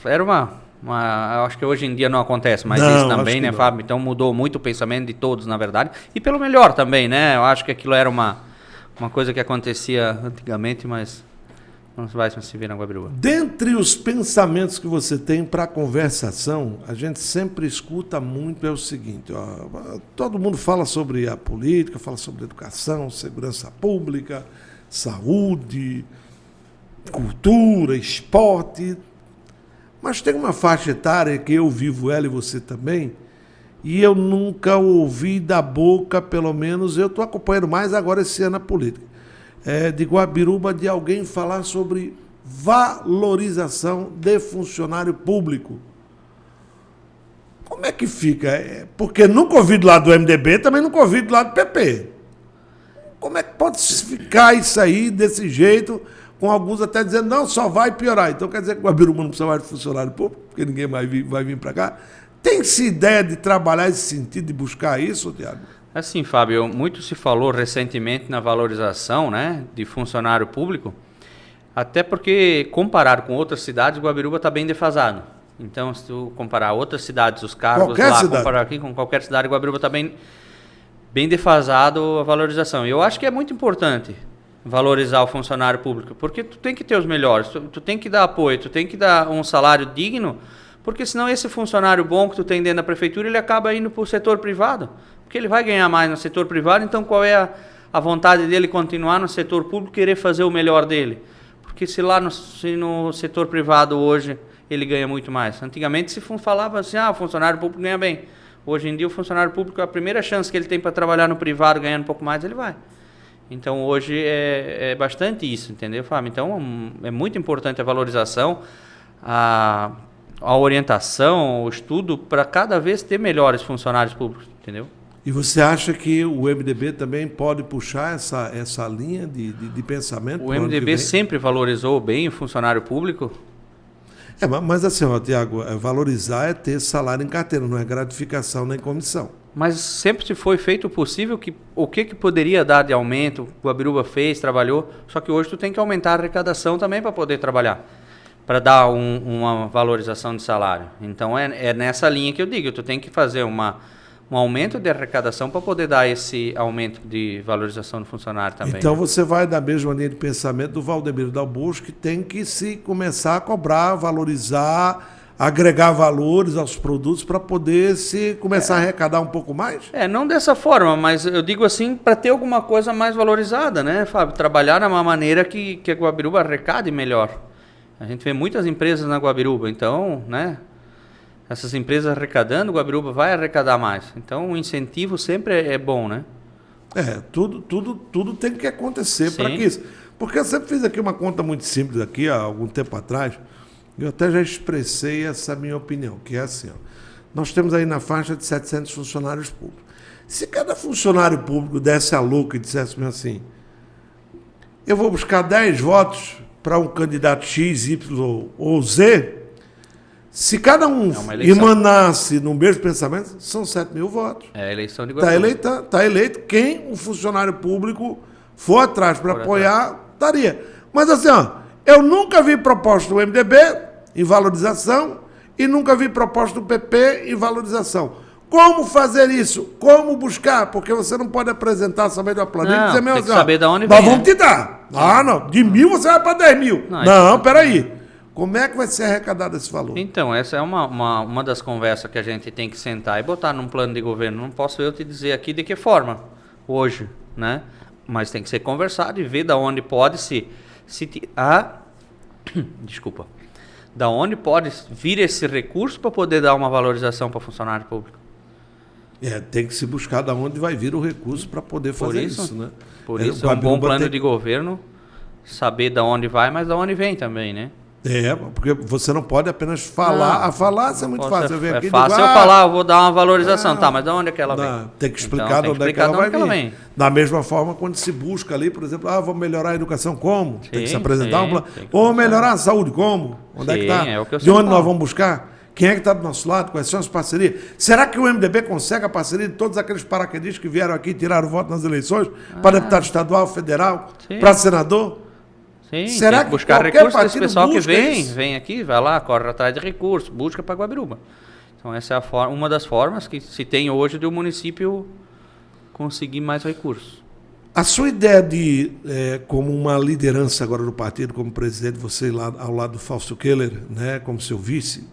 era eu acho que hoje em dia não acontece mais isso também, né, Fábio? Então mudou muito o pensamento de todos, na verdade. E pelo melhor também, né? Eu acho que aquilo era uma coisa que acontecia antigamente, mas não vai se ver na Guabiruba. Dentre os pensamentos que você tem para a conversação, a gente sempre escuta muito o seguinte, todo mundo fala sobre a política, fala sobre educação, segurança pública, saúde, cultura, esporte, mas tem uma faixa etária que eu vivo ela e você também, e eu nunca ouvi da boca, pelo menos, eu estou acompanhando mais agora esse ano a política, de Guabiruba, de alguém falar sobre valorização de funcionário público. Como é que fica? Porque nunca ouvi do lado do MDB, também nunca ouvi do lado do PP. Como é que pode ficar isso aí desse jeito, com alguns até dizendo, não, só vai piorar. Então quer dizer que Guabiruba não precisa mais de funcionário público, porque ninguém vai vir para cá. Tem-se ideia de trabalhar esse sentido, de buscar isso, Tiago? Assim, Fábio, muito se falou recentemente na valorização, né, de funcionário público, até porque, comparado com outras cidades, Guabiruba está bem defasado. Então, se tu comparar outras cidades, os cargos comparar aqui com qualquer cidade, Guabiruba está bem defasado a valorização. E eu acho que é muito importante valorizar o funcionário público, porque tu tem que ter os melhores, tu tem que dar apoio, tu tem que dar um salário digno, porque senão esse funcionário bom que tu tem dentro da prefeitura, ele acaba indo para o setor privado, porque ele vai ganhar mais no setor privado, então qual é a vontade dele continuar no setor público, querer fazer o melhor dele? Porque se no setor privado hoje ele ganha muito mais. Antigamente se falava assim, o funcionário público ganha bem. Hoje em dia o funcionário público, a primeira chance que ele tem para trabalhar no privado ganhando um pouco mais, ele vai. Então, hoje é bastante isso, entendeu, Fábio? Então, é muito importante a valorização, a orientação, o estudo, para cada vez ter melhores funcionários públicos, entendeu? E você acha que o MDB também pode puxar essa linha de pensamento? O MDB sempre valorizou bem o funcionário público. Mas assim, Tiago, valorizar é ter salário em carteira, não é gratificação nem comissão. Mas sempre se foi feito o possível, o que poderia dar de aumento, o Guabiruba fez, trabalhou, só que hoje tu tem que aumentar a arrecadação também para poder trabalhar, para dar uma valorização de salário. Então é nessa linha que eu digo, tu tem que fazer um aumento de arrecadação para poder dar esse aumento de valorização do funcionário também. Então você vai da mesma linha de pensamento do Valdemiro Dalbosco, que tem que se começar a cobrar, valorizar, agregar valores aos produtos para poder se começar a arrecadar um pouco mais? Não dessa forma, mas eu digo assim, para ter alguma coisa mais valorizada, né, Fábio? Trabalhar de uma maneira que a Guabiruba arrecade melhor. A gente vê muitas empresas na Guabiruba, então, né, essas empresas arrecadando, o Guabiruba vai arrecadar mais. Então, o incentivo sempre é bom, né? Tudo tem que acontecer para que isso. Porque eu sempre fiz aqui uma conta muito simples aqui, há algum tempo atrás. Eu até já expressei essa minha opinião, que é assim, nós temos aí na faixa de 700 funcionários públicos. Se cada funcionário público desse a louca e dissesse assim, eu vou buscar 10 votos para um candidato X, Y ou Z, se cada um emanasse no mesmo pensamento, são 7 mil votos. É a eleição de Guabiruba. Está eleito quem o funcionário público for atrás para apoiar, estaria. Mas assim, eu nunca vi proposta do MDB em valorização e nunca vi proposta do PP em valorização. Como fazer isso? Como buscar? Porque você não pode apresentar somente uma planilha e dizer, tem que saber de onde vem. Nós vamos te dar. Não. De 1.000 você vai para 10 mil. Não, peraí. Como é que vai ser arrecadado esse valor? Então, essa é uma das conversas que a gente tem que sentar e botar num plano de governo. Não posso eu te dizer aqui de que forma, hoje, né? Mas tem que ser conversado e ver de onde pode desculpa. Da onde pode vir esse recurso para poder dar uma valorização para o funcionário público? Tem que se buscar de onde vai vir o recurso para poder fazer isso, né? Por isso é um bom plano de governo, saber de onde vai, mas de onde vem também, né? Porque você não pode apenas falar. A falar é muito fácil. É fácil eu falar, eu vou dar uma valorização. Mas de onde é que ela vem? Tem que explicar de onde é que ela vai vir. Da mesma forma, quando se busca ali, por exemplo, vamos melhorar a educação, como? Tem que se apresentar um plano. Ou melhorar a saúde, como? Onde é que está? De onde nós vamos buscar? Quem é que está do nosso lado? Quais são as parcerias? Será que o MDB consegue a parceria de todos aqueles paraquedistas que vieram aqui e tiraram voto nas eleições? Para deputado estadual, federal, para senador? Sim, será tem que buscar recursos desse pessoal que vem aqui, vai lá, corre atrás de recursos, busca para Guabiruba. Então essa é uma das formas que se tem hoje de o município conseguir mais recursos. A sua ideia de, como uma liderança agora do partido, como presidente, você lá ao lado do Fausto Keller, né, como seu vice,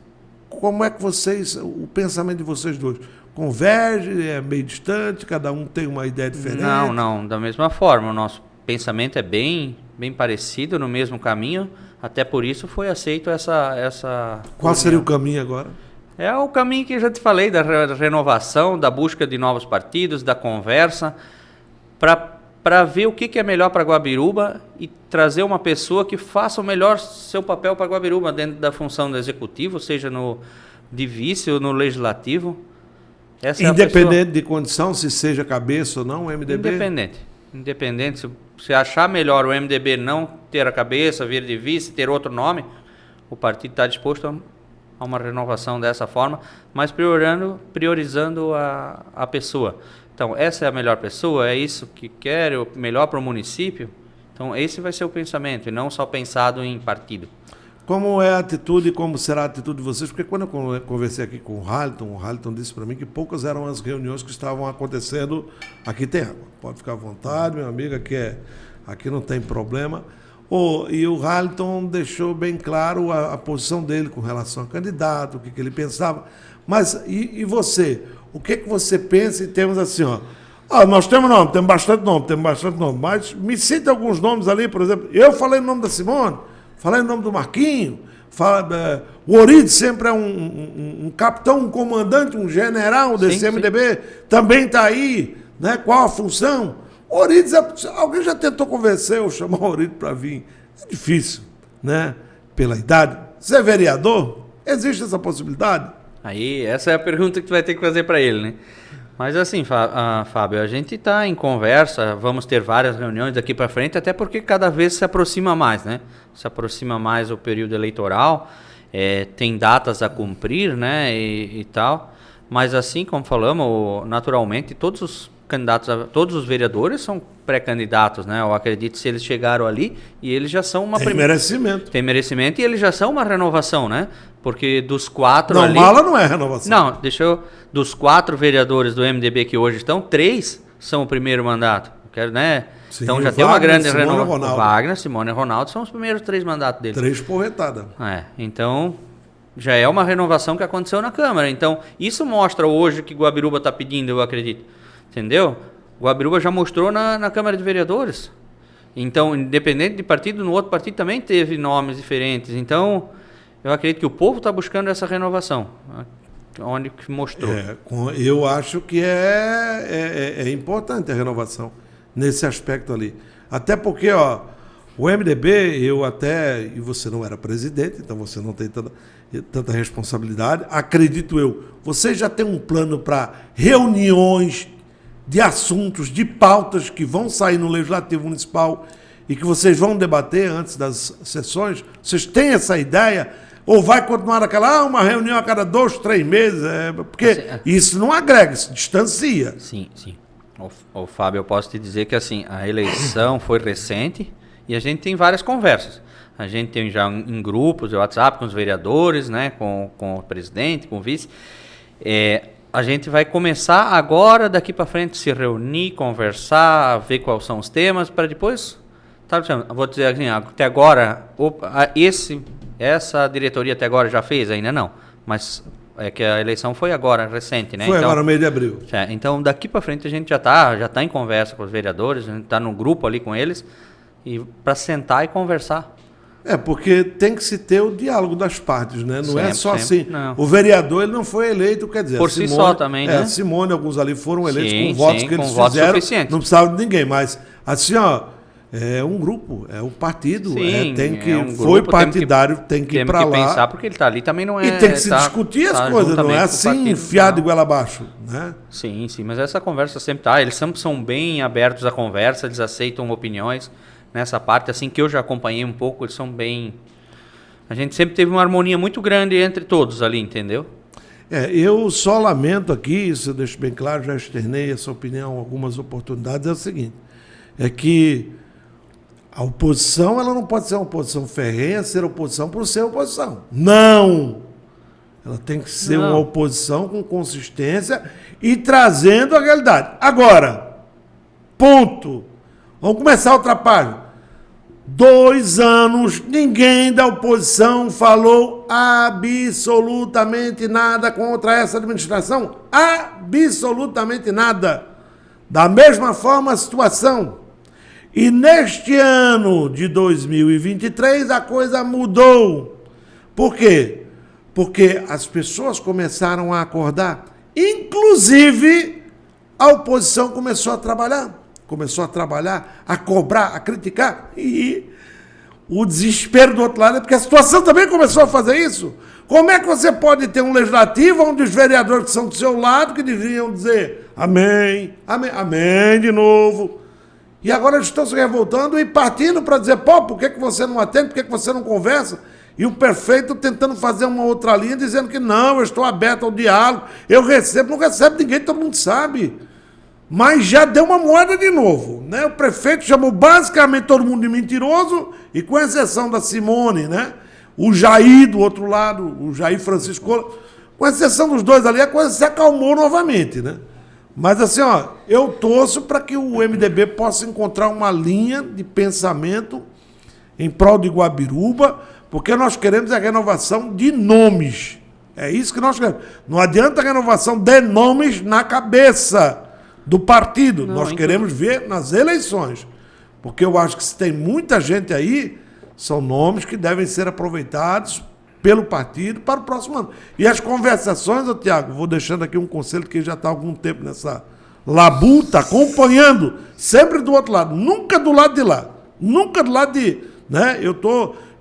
como é que o pensamento de vocês dois converge, é meio distante, cada um tem uma ideia diferente? Não, da mesma forma, o nosso pensamento é bem parecido, no mesmo caminho, até por isso foi aceito essa Qual seria o caminho agora? É o caminho que eu já te falei, da renovação, da busca de novos partidos, da conversa, para ver o que é melhor para Guabiruba e trazer uma pessoa que faça o melhor seu papel para Guabiruba dentro da função do executivo, seja de vice ou no legislativo. Essa independente de condição, se seja cabeça ou não, o MDB? Independente, se achar melhor o MDB não ter a cabeça, vir de vice, ter outro nome, o partido está disposto a uma renovação dessa forma, mas priorizando a pessoa. Então, essa é a melhor pessoa, é isso que quero, o melhor para o município. Então, esse vai ser o pensamento, e não só pensado em partido. Como é a atitude, como será a atitude de vocês? Porque quando eu conversei aqui com o Haliton disse para mim que poucas eram as reuniões que estavam acontecendo. Aqui tem água, pode ficar à vontade, meu amigo, aqui não tem problema. E o Haliton deixou bem claro a posição dele com relação a candidato, o que ele pensava. Mas, e você? O que você pensa em termos assim, nós temos nome, temos bastante nome, mas me cita alguns nomes ali, por exemplo, eu falei o nome da Simone, falei o nome do Marquinho, o Oride sempre é um capitão, um comandante, um general desse MDB, também está aí, né? Qual a função? Orides, alguém já tentou convencer ou chamar o Orides para vir? É difícil, né? Pela idade. Ser vereador? Existe essa possibilidade? Aí, essa é a pergunta que tu vai ter que fazer para ele, né? Mas assim, Fábio, a gente está em conversa, vamos ter várias reuniões daqui para frente, até porque cada vez se aproxima mais, né? Se aproxima mais o período eleitoral, tem datas a cumprir, né? E tal. Mas assim, como falamos, naturalmente, todos os candidatos, todos os vereadores são pré-candidatos, né? Eu acredito que se eles chegaram ali e eles já são uma... Tem merecimento. Tem merecimento e eles já são uma renovação, né? Porque dos 4 não, ali... mala não é renovação. Não, dos 4 vereadores do MDB que hoje estão, 3 são o primeiro mandato. Quero, né? Sim, então já Wagner, tem uma grande Simone renovação. Ronaldo. Wagner, Simone e Ronaldo são os primeiros 3 mandatos deles. 3 porretadas. Então já é uma renovação que aconteceu na Câmara. Então isso mostra hoje que Guabiruba está pedindo, eu acredito. Entendeu? Guabiruba já mostrou na Câmara de Vereadores. Então, independente de partido, no outro partido também teve nomes diferentes. Então, eu acredito que o povo está buscando essa renovação, onde que mostrou. Eu acho que é importante a renovação nesse aspecto ali. Até porque, o MDB, e você não era presidente, então você não tem tanta responsabilidade. Acredito eu, você já tem um plano para reuniões de assuntos, de pautas que vão sair no Legislativo Municipal e que vocês vão debater antes das sessões? Vocês têm essa ideia? Ou vai continuar uma reunião a cada 2, 3 meses? Porque isso não agrega, isso distancia. Sim. Ô, Fábio, eu posso te dizer que assim, a eleição foi recente e a gente tem várias conversas. A gente tem já em grupos de WhatsApp com os vereadores, né, com o presidente, com o vice. A gente vai começar agora, daqui para frente, se reunir, conversar, ver quais são os temas, para depois... Vou dizer assim, até agora, essa diretoria até agora já fez? Ainda não. Mas é que a eleição foi agora, recente, né? Foi agora no mês de abril. Então, daqui para frente, a gente já tá em conversa com os vereadores, a gente está no grupo ali com eles, e para sentar e conversar. Porque tem que se ter o diálogo das partes, né? Não é só assim. Não. O vereador ele não foi eleito, quer dizer... Por si só também, né? A Simone, alguns ali foram eleitos com votos que eles votos fizeram. suficientes. Não precisava de ninguém, mas assim, é um grupo, é um partido. Foi partidário, tem que ir para lá. Tem que pensar, porque ele está ali também não é... E tem que se discutir as coisas, não é assim enfiado de goela abaixo, né? Sim, mas essa conversa sempre tá. Eles sempre são bem abertos à conversa, eles aceitam opiniões nessa parte, assim que eu já acompanhei um pouco, eles são bem... A gente sempre teve uma harmonia muito grande entre todos ali, entendeu? Eu só lamento aqui, isso eu deixo bem claro, já externei essa opinião em algumas oportunidades, é o seguinte, é que a oposição, ela não pode ser uma oposição ferrenha, ser oposição por ser oposição. Não! Ela tem que ser uma oposição com consistência e trazendo a realidade. Agora, ponto. Vamos começar outra página. 2 anos, ninguém da oposição falou absolutamente nada contra essa administração. Absolutamente nada. Da mesma forma a situação. E neste ano de 2023 a coisa mudou. Por quê? Porque as pessoas começaram a acordar. Inclusive, a oposição começou a trabalhar, a cobrar, a criticar. E o desespero do outro lado é porque a situação também começou a fazer isso. Como é que você pode ter um legislativo onde os vereadores que são do seu lado, que deveriam dizer amém, amém, amém de novo, e agora eles estão se revoltando e partindo para dizer, por que você não atende, por que você não conversa? E o prefeito tentando fazer uma outra linha, dizendo que não, eu estou aberto ao diálogo, eu recebo, não recebe ninguém, todo mundo sabe. Mas já deu uma moeda de novo, né? O prefeito chamou basicamente todo mundo de mentiroso, e com exceção da Simone, né? O Jair do outro lado, o Jair Francisco, com exceção dos dois ali, a coisa se acalmou novamente, né? Mas assim, eu torço para que o MDB possa encontrar uma linha de pensamento em prol de Guabiruba, porque nós queremos a renovação de nomes. É isso que nós queremos. Não adianta a renovação de nomes na cabeça do partido. Não, nós queremos ver nas eleições. Porque eu acho que se tem muita gente aí, são nomes que devem ser aproveitados pelo partido para o próximo ano. E as conversações, Tiago, vou deixando aqui um conselho que já está há algum tempo nessa labuta, acompanhando, sempre do outro lado, nunca do lado de lá, nunca do lado de... Né?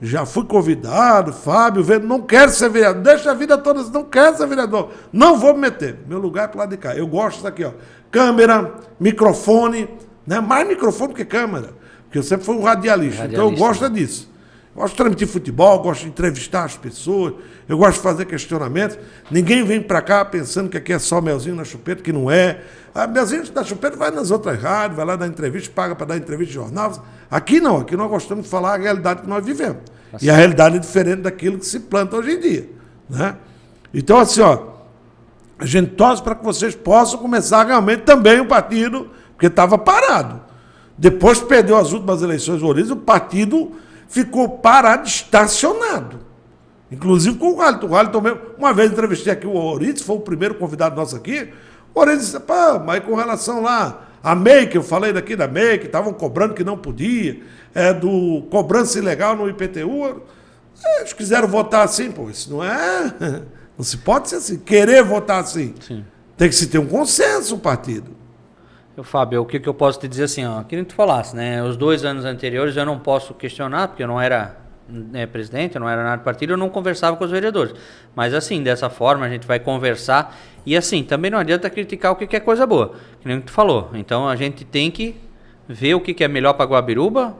Já fui convidado, Fábio, não quero ser vereador, deixa a vida toda, não quero ser vereador, não vou me meter, meu lugar é pro lado de cá, eu gosto disso aqui, ó, câmera, microfone, né? Mais microfone que câmera, porque eu sempre fui um radialista, então eu gosto disso. Eu gosto de transmitir futebol, gosto de entrevistar as pessoas, eu gosto de fazer questionamentos. Ninguém vem para cá pensando que aqui é só melzinho na chupeta, que não é. A melzinho na chupeta vai nas outras rádios, vai lá dar entrevista, paga para dar entrevista de jornal. Aqui não, aqui nós gostamos de falar a realidade que nós vivemos. Assim. E a realidade é diferente daquilo que se planta hoje em dia. Né? Então, assim, ó, a gente torce para que vocês possam começar realmente também o partido, porque estava parado. Depois que perdeu as últimas eleições, o partido ficou parado, estacionado. Inclusive com o Wellington. O Wellington mesmo, uma vez entrevistei aqui o Oritz, foi o primeiro convidado nosso aqui. O Oritz disse, pá, mas com relação lá, a MEI, que eu falei daqui da MEI, que estavam cobrando que não podia, do cobrança ilegal no IPTU, eles quiseram votar assim, pô, isso não é... Não se pode ser assim, querer votar assim. Sim. Tem que se ter um consenso, o partido. Fábio, o que eu posso te dizer assim, ó, queria que tu falasse, né? Os 2 anos anteriores eu não posso questionar, porque eu não era presidente, eu não era nada do partido, eu não conversava com os vereadores. Mas assim, dessa forma a gente vai conversar e assim, também não adianta criticar o que é coisa boa, que nem tu falou. Então a gente tem que ver o que é melhor para Guabiruba,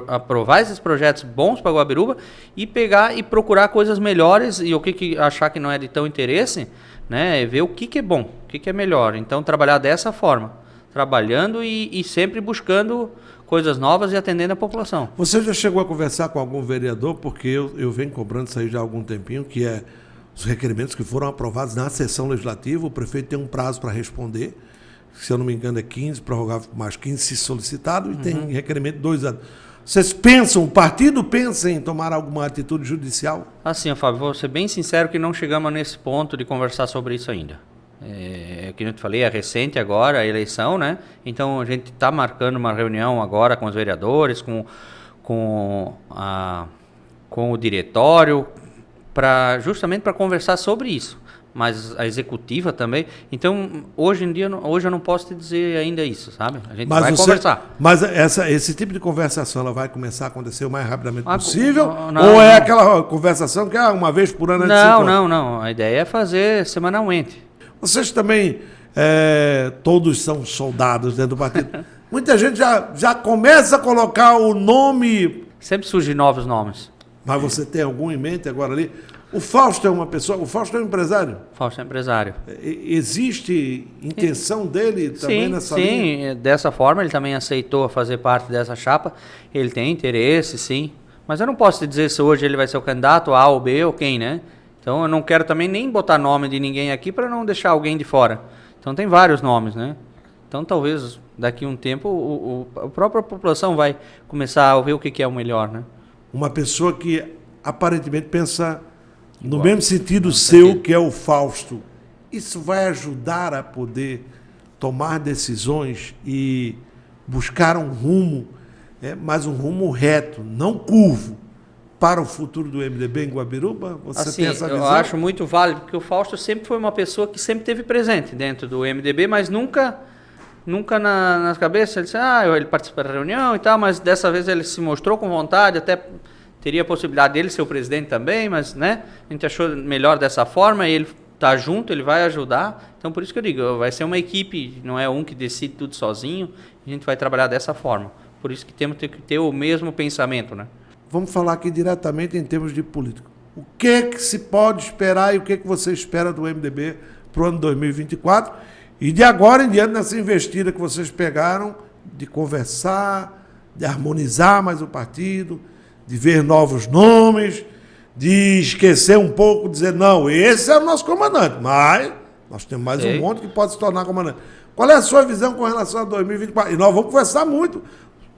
aprovar esses projetos bons para Guabiruba e pegar e procurar coisas melhores e o que achar que não é de tão interesse, né? Ver o que é bom, o que é melhor. Então trabalhar dessa forma. Trabalhando e sempre buscando coisas novas e atendendo a população. Você já chegou a conversar com algum vereador, porque eu venho cobrando isso aí já há algum tempinho, que é os requerimentos que foram aprovados na sessão legislativa, o prefeito tem um prazo para responder, se eu não me engano é 15, prorrogável por mais 15 se solicitado, e tem requerimento de 2 anos. Vocês pensam, o partido pensa em tomar alguma atitude judicial? Assim, Fábio, vou ser bem sincero que não chegamos nesse ponto de conversar sobre isso ainda. Que eu te falei, é recente agora a eleição, né? Então a gente está marcando uma reunião agora com os vereadores, com o diretório, justamente para conversar sobre isso. Mas a executiva também. Então, hoje em dia, hoje eu não posso te dizer ainda isso, sabe? A gente vai conversar. Mas esse tipo de conversação, ela vai começar a acontecer o mais rapidamente possível? Ou é aquela conversação que uma vez por ano... Não. A ideia é fazer semanalmente. Vocês também, todos são soldados dentro do partido. Muita gente já começa a colocar o nome... Sempre surgem novos nomes. Mas você tem algum em mente agora ali? O Fausto é uma pessoa... O Fausto é um empresário? Fausto é empresário. Existe intenção dele também nessa linha? Sim, dessa forma ele também aceitou fazer parte dessa chapa. Ele tem interesse, sim. Mas eu não posso te dizer se hoje ele vai ser o candidato A ou B ou quem, né? Então eu não quero também nem botar nome de ninguém aqui para não deixar alguém de fora. Então tem vários nomes, né? Então talvez daqui a um tempo a própria população vai começar a ver o que é o melhor, né? Uma pessoa que aparentemente pensa no mesmo sentido seu, que é o Fausto. Isso vai ajudar a poder tomar decisões e buscar um rumo, mas um rumo reto, não curvo, para o futuro do MDB em Guabiruba? Você tem essa visão? Eu acho muito válido, porque o Fausto sempre foi uma pessoa que sempre esteve presente dentro do MDB, mas nunca nas cabeças ele disse, ele participa da reunião e tal, mas dessa vez ele se mostrou com vontade, até teria a possibilidade dele ser o presidente também, mas né, a gente achou melhor dessa forma, e ele está junto, ele vai ajudar, então por isso que eu digo, vai ser uma equipe, não é um que decide tudo sozinho, a gente vai trabalhar dessa forma, por isso que temos que ter o mesmo pensamento, né? Vamos falar aqui diretamente em termos de política. O que se pode esperar e o que você espera do MDB para o ano 2024? E de agora em diante, nessa investida que vocês pegaram, de conversar, de harmonizar mais o partido, de ver novos nomes, de esquecer um pouco, dizer, não, esse é o nosso comandante, mas nós temos mais um monte que pode se tornar comandante. Qual é a sua visão com relação a 2024? E nós vamos conversar muito.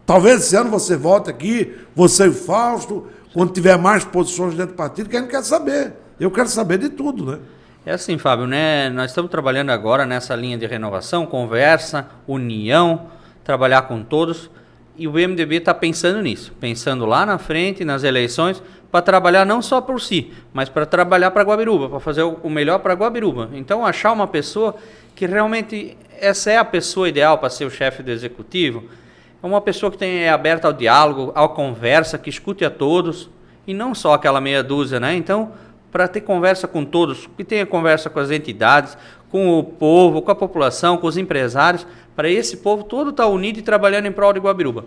Talvez esse ano você volte aqui, você e o Fausto, quando tiver mais posições dentro do partido, que a gente quer saber. Eu quero saber de tudo, né? É assim, Fábio, né? Nós estamos trabalhando agora nessa linha de renovação, conversa, união, trabalhar com todos. E o MDB está pensando nisso, pensando lá na frente, nas eleições, para trabalhar não só por si, mas para trabalhar para Guabiruba, para fazer o melhor para Guabiruba. Então, achar uma pessoa que realmente essa é a pessoa ideal para ser o chefe do executivo. É uma pessoa que é aberta ao diálogo, à conversa, que escute a todos, e não só aquela meia dúzia, né? Então, para ter conversa com todos, que tenha conversa com as entidades, com o povo, com a população, com os empresários, para esse povo todo estar unido e trabalhando em prol de Guabiruba.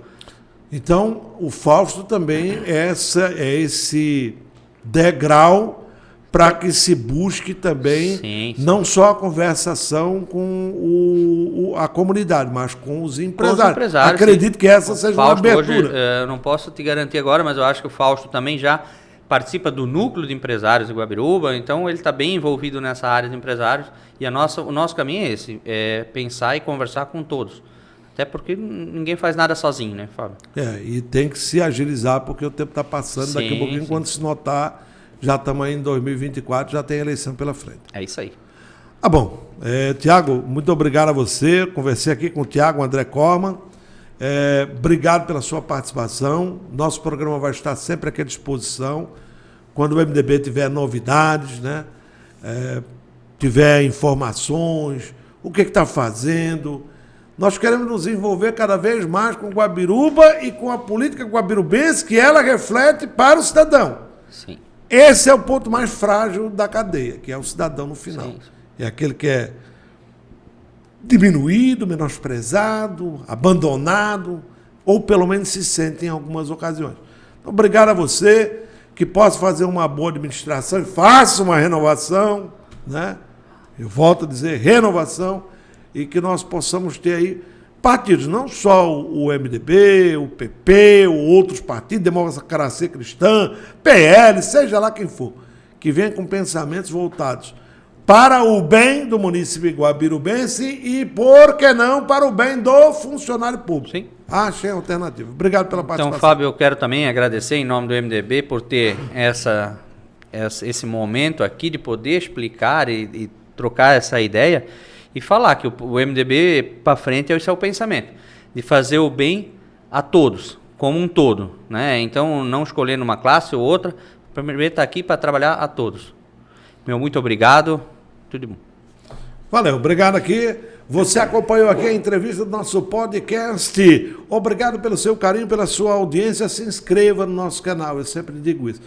Então, o Fausto também é esse degrau para que se busque também Sim. não só a conversação com a comunidade, mas com os empresários. Acredito sim. que essa seja Fausto, uma abertura. Hoje, eu não posso te garantir agora, mas eu acho que o Fausto também já participa do núcleo de empresários de Guabiruba, então ele está bem envolvido nessa área de empresários, e o nosso caminho é esse, é pensar e conversar com todos. Até porque ninguém faz nada sozinho, né, Fábio? E tem que se agilizar, porque o tempo está passando. Daqui a pouquinho, quando se notar, já estamos aí em 2024, já tem eleição pela frente. É isso aí. Bom. Tiago, muito obrigado a você. Conversei aqui com o Tiago André Corman. Obrigado pela sua participação. Nosso programa vai estar sempre aqui à disposição. Quando o MDB tiver novidades, né? Tiver informações, o que está fazendo. Nós queremos nos envolver cada vez mais com Guabiruba e com a política guabirubense, que ela reflete para o cidadão. Sim. Esse é o ponto mais frágil da cadeia, que é o cidadão no final. Sim. É aquele que é diminuído, menosprezado, abandonado, ou pelo menos se sente em algumas ocasiões. Então, obrigado a você, que possa fazer uma boa administração e faça uma renovação, né? Eu volto a dizer, renovação, e que nós possamos ter aí partidos, não só o MDB, o PP, ou outros partidos, Democracia Cristã, PL, seja lá quem for, que venha com pensamentos voltados para o bem do município guabirubense e, por que não, para o bem do funcionário público. Sim. Achei a alternativa. Obrigado pela participação. Então, Fábio, eu quero também agradecer em nome do MDB por ter esse momento aqui de poder explicar e trocar essa ideia e falar que o MDB para frente esse é o pensamento, de fazer o bem a todos, como um todo, né? Então, não escolhendo uma classe ou outra, o MDB está aqui para trabalhar a todos. Meu muito obrigado, tudo de bom. Valeu, obrigado aqui. Você acompanhou aqui a entrevista do nosso podcast. Obrigado pelo seu carinho, pela sua audiência. Se inscreva no nosso canal, eu sempre digo isso.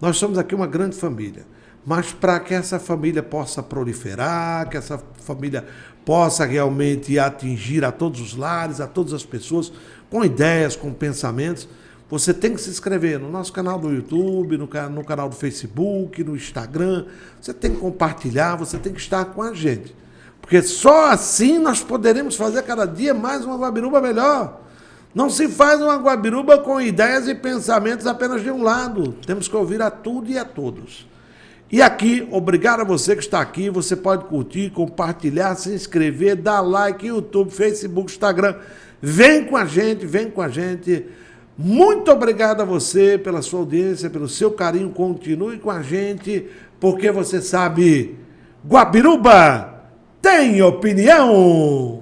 Nós somos aqui uma grande família, mas para que essa família possa proliferar, que essa família possa realmente atingir a todos os lares, a todas as pessoas, com ideias, com pensamentos, você tem que se inscrever no nosso canal do YouTube, no canal do Facebook, no Instagram. Você tem que compartilhar, você tem que estar com a gente. Porque só assim nós poderemos fazer cada dia mais uma Guabiruba melhor. Não se faz uma Guabiruba com ideias e pensamentos apenas de um lado. Temos que ouvir a tudo e a todos. E aqui, obrigado a você que está aqui. Você pode curtir, compartilhar, se inscrever, dar like, YouTube, Facebook, Instagram. Vem com a gente, vem com a gente. Muito obrigado a você pela sua audiência, pelo seu carinho. Continue com a gente, porque você sabe, Guabiruba tem opinião.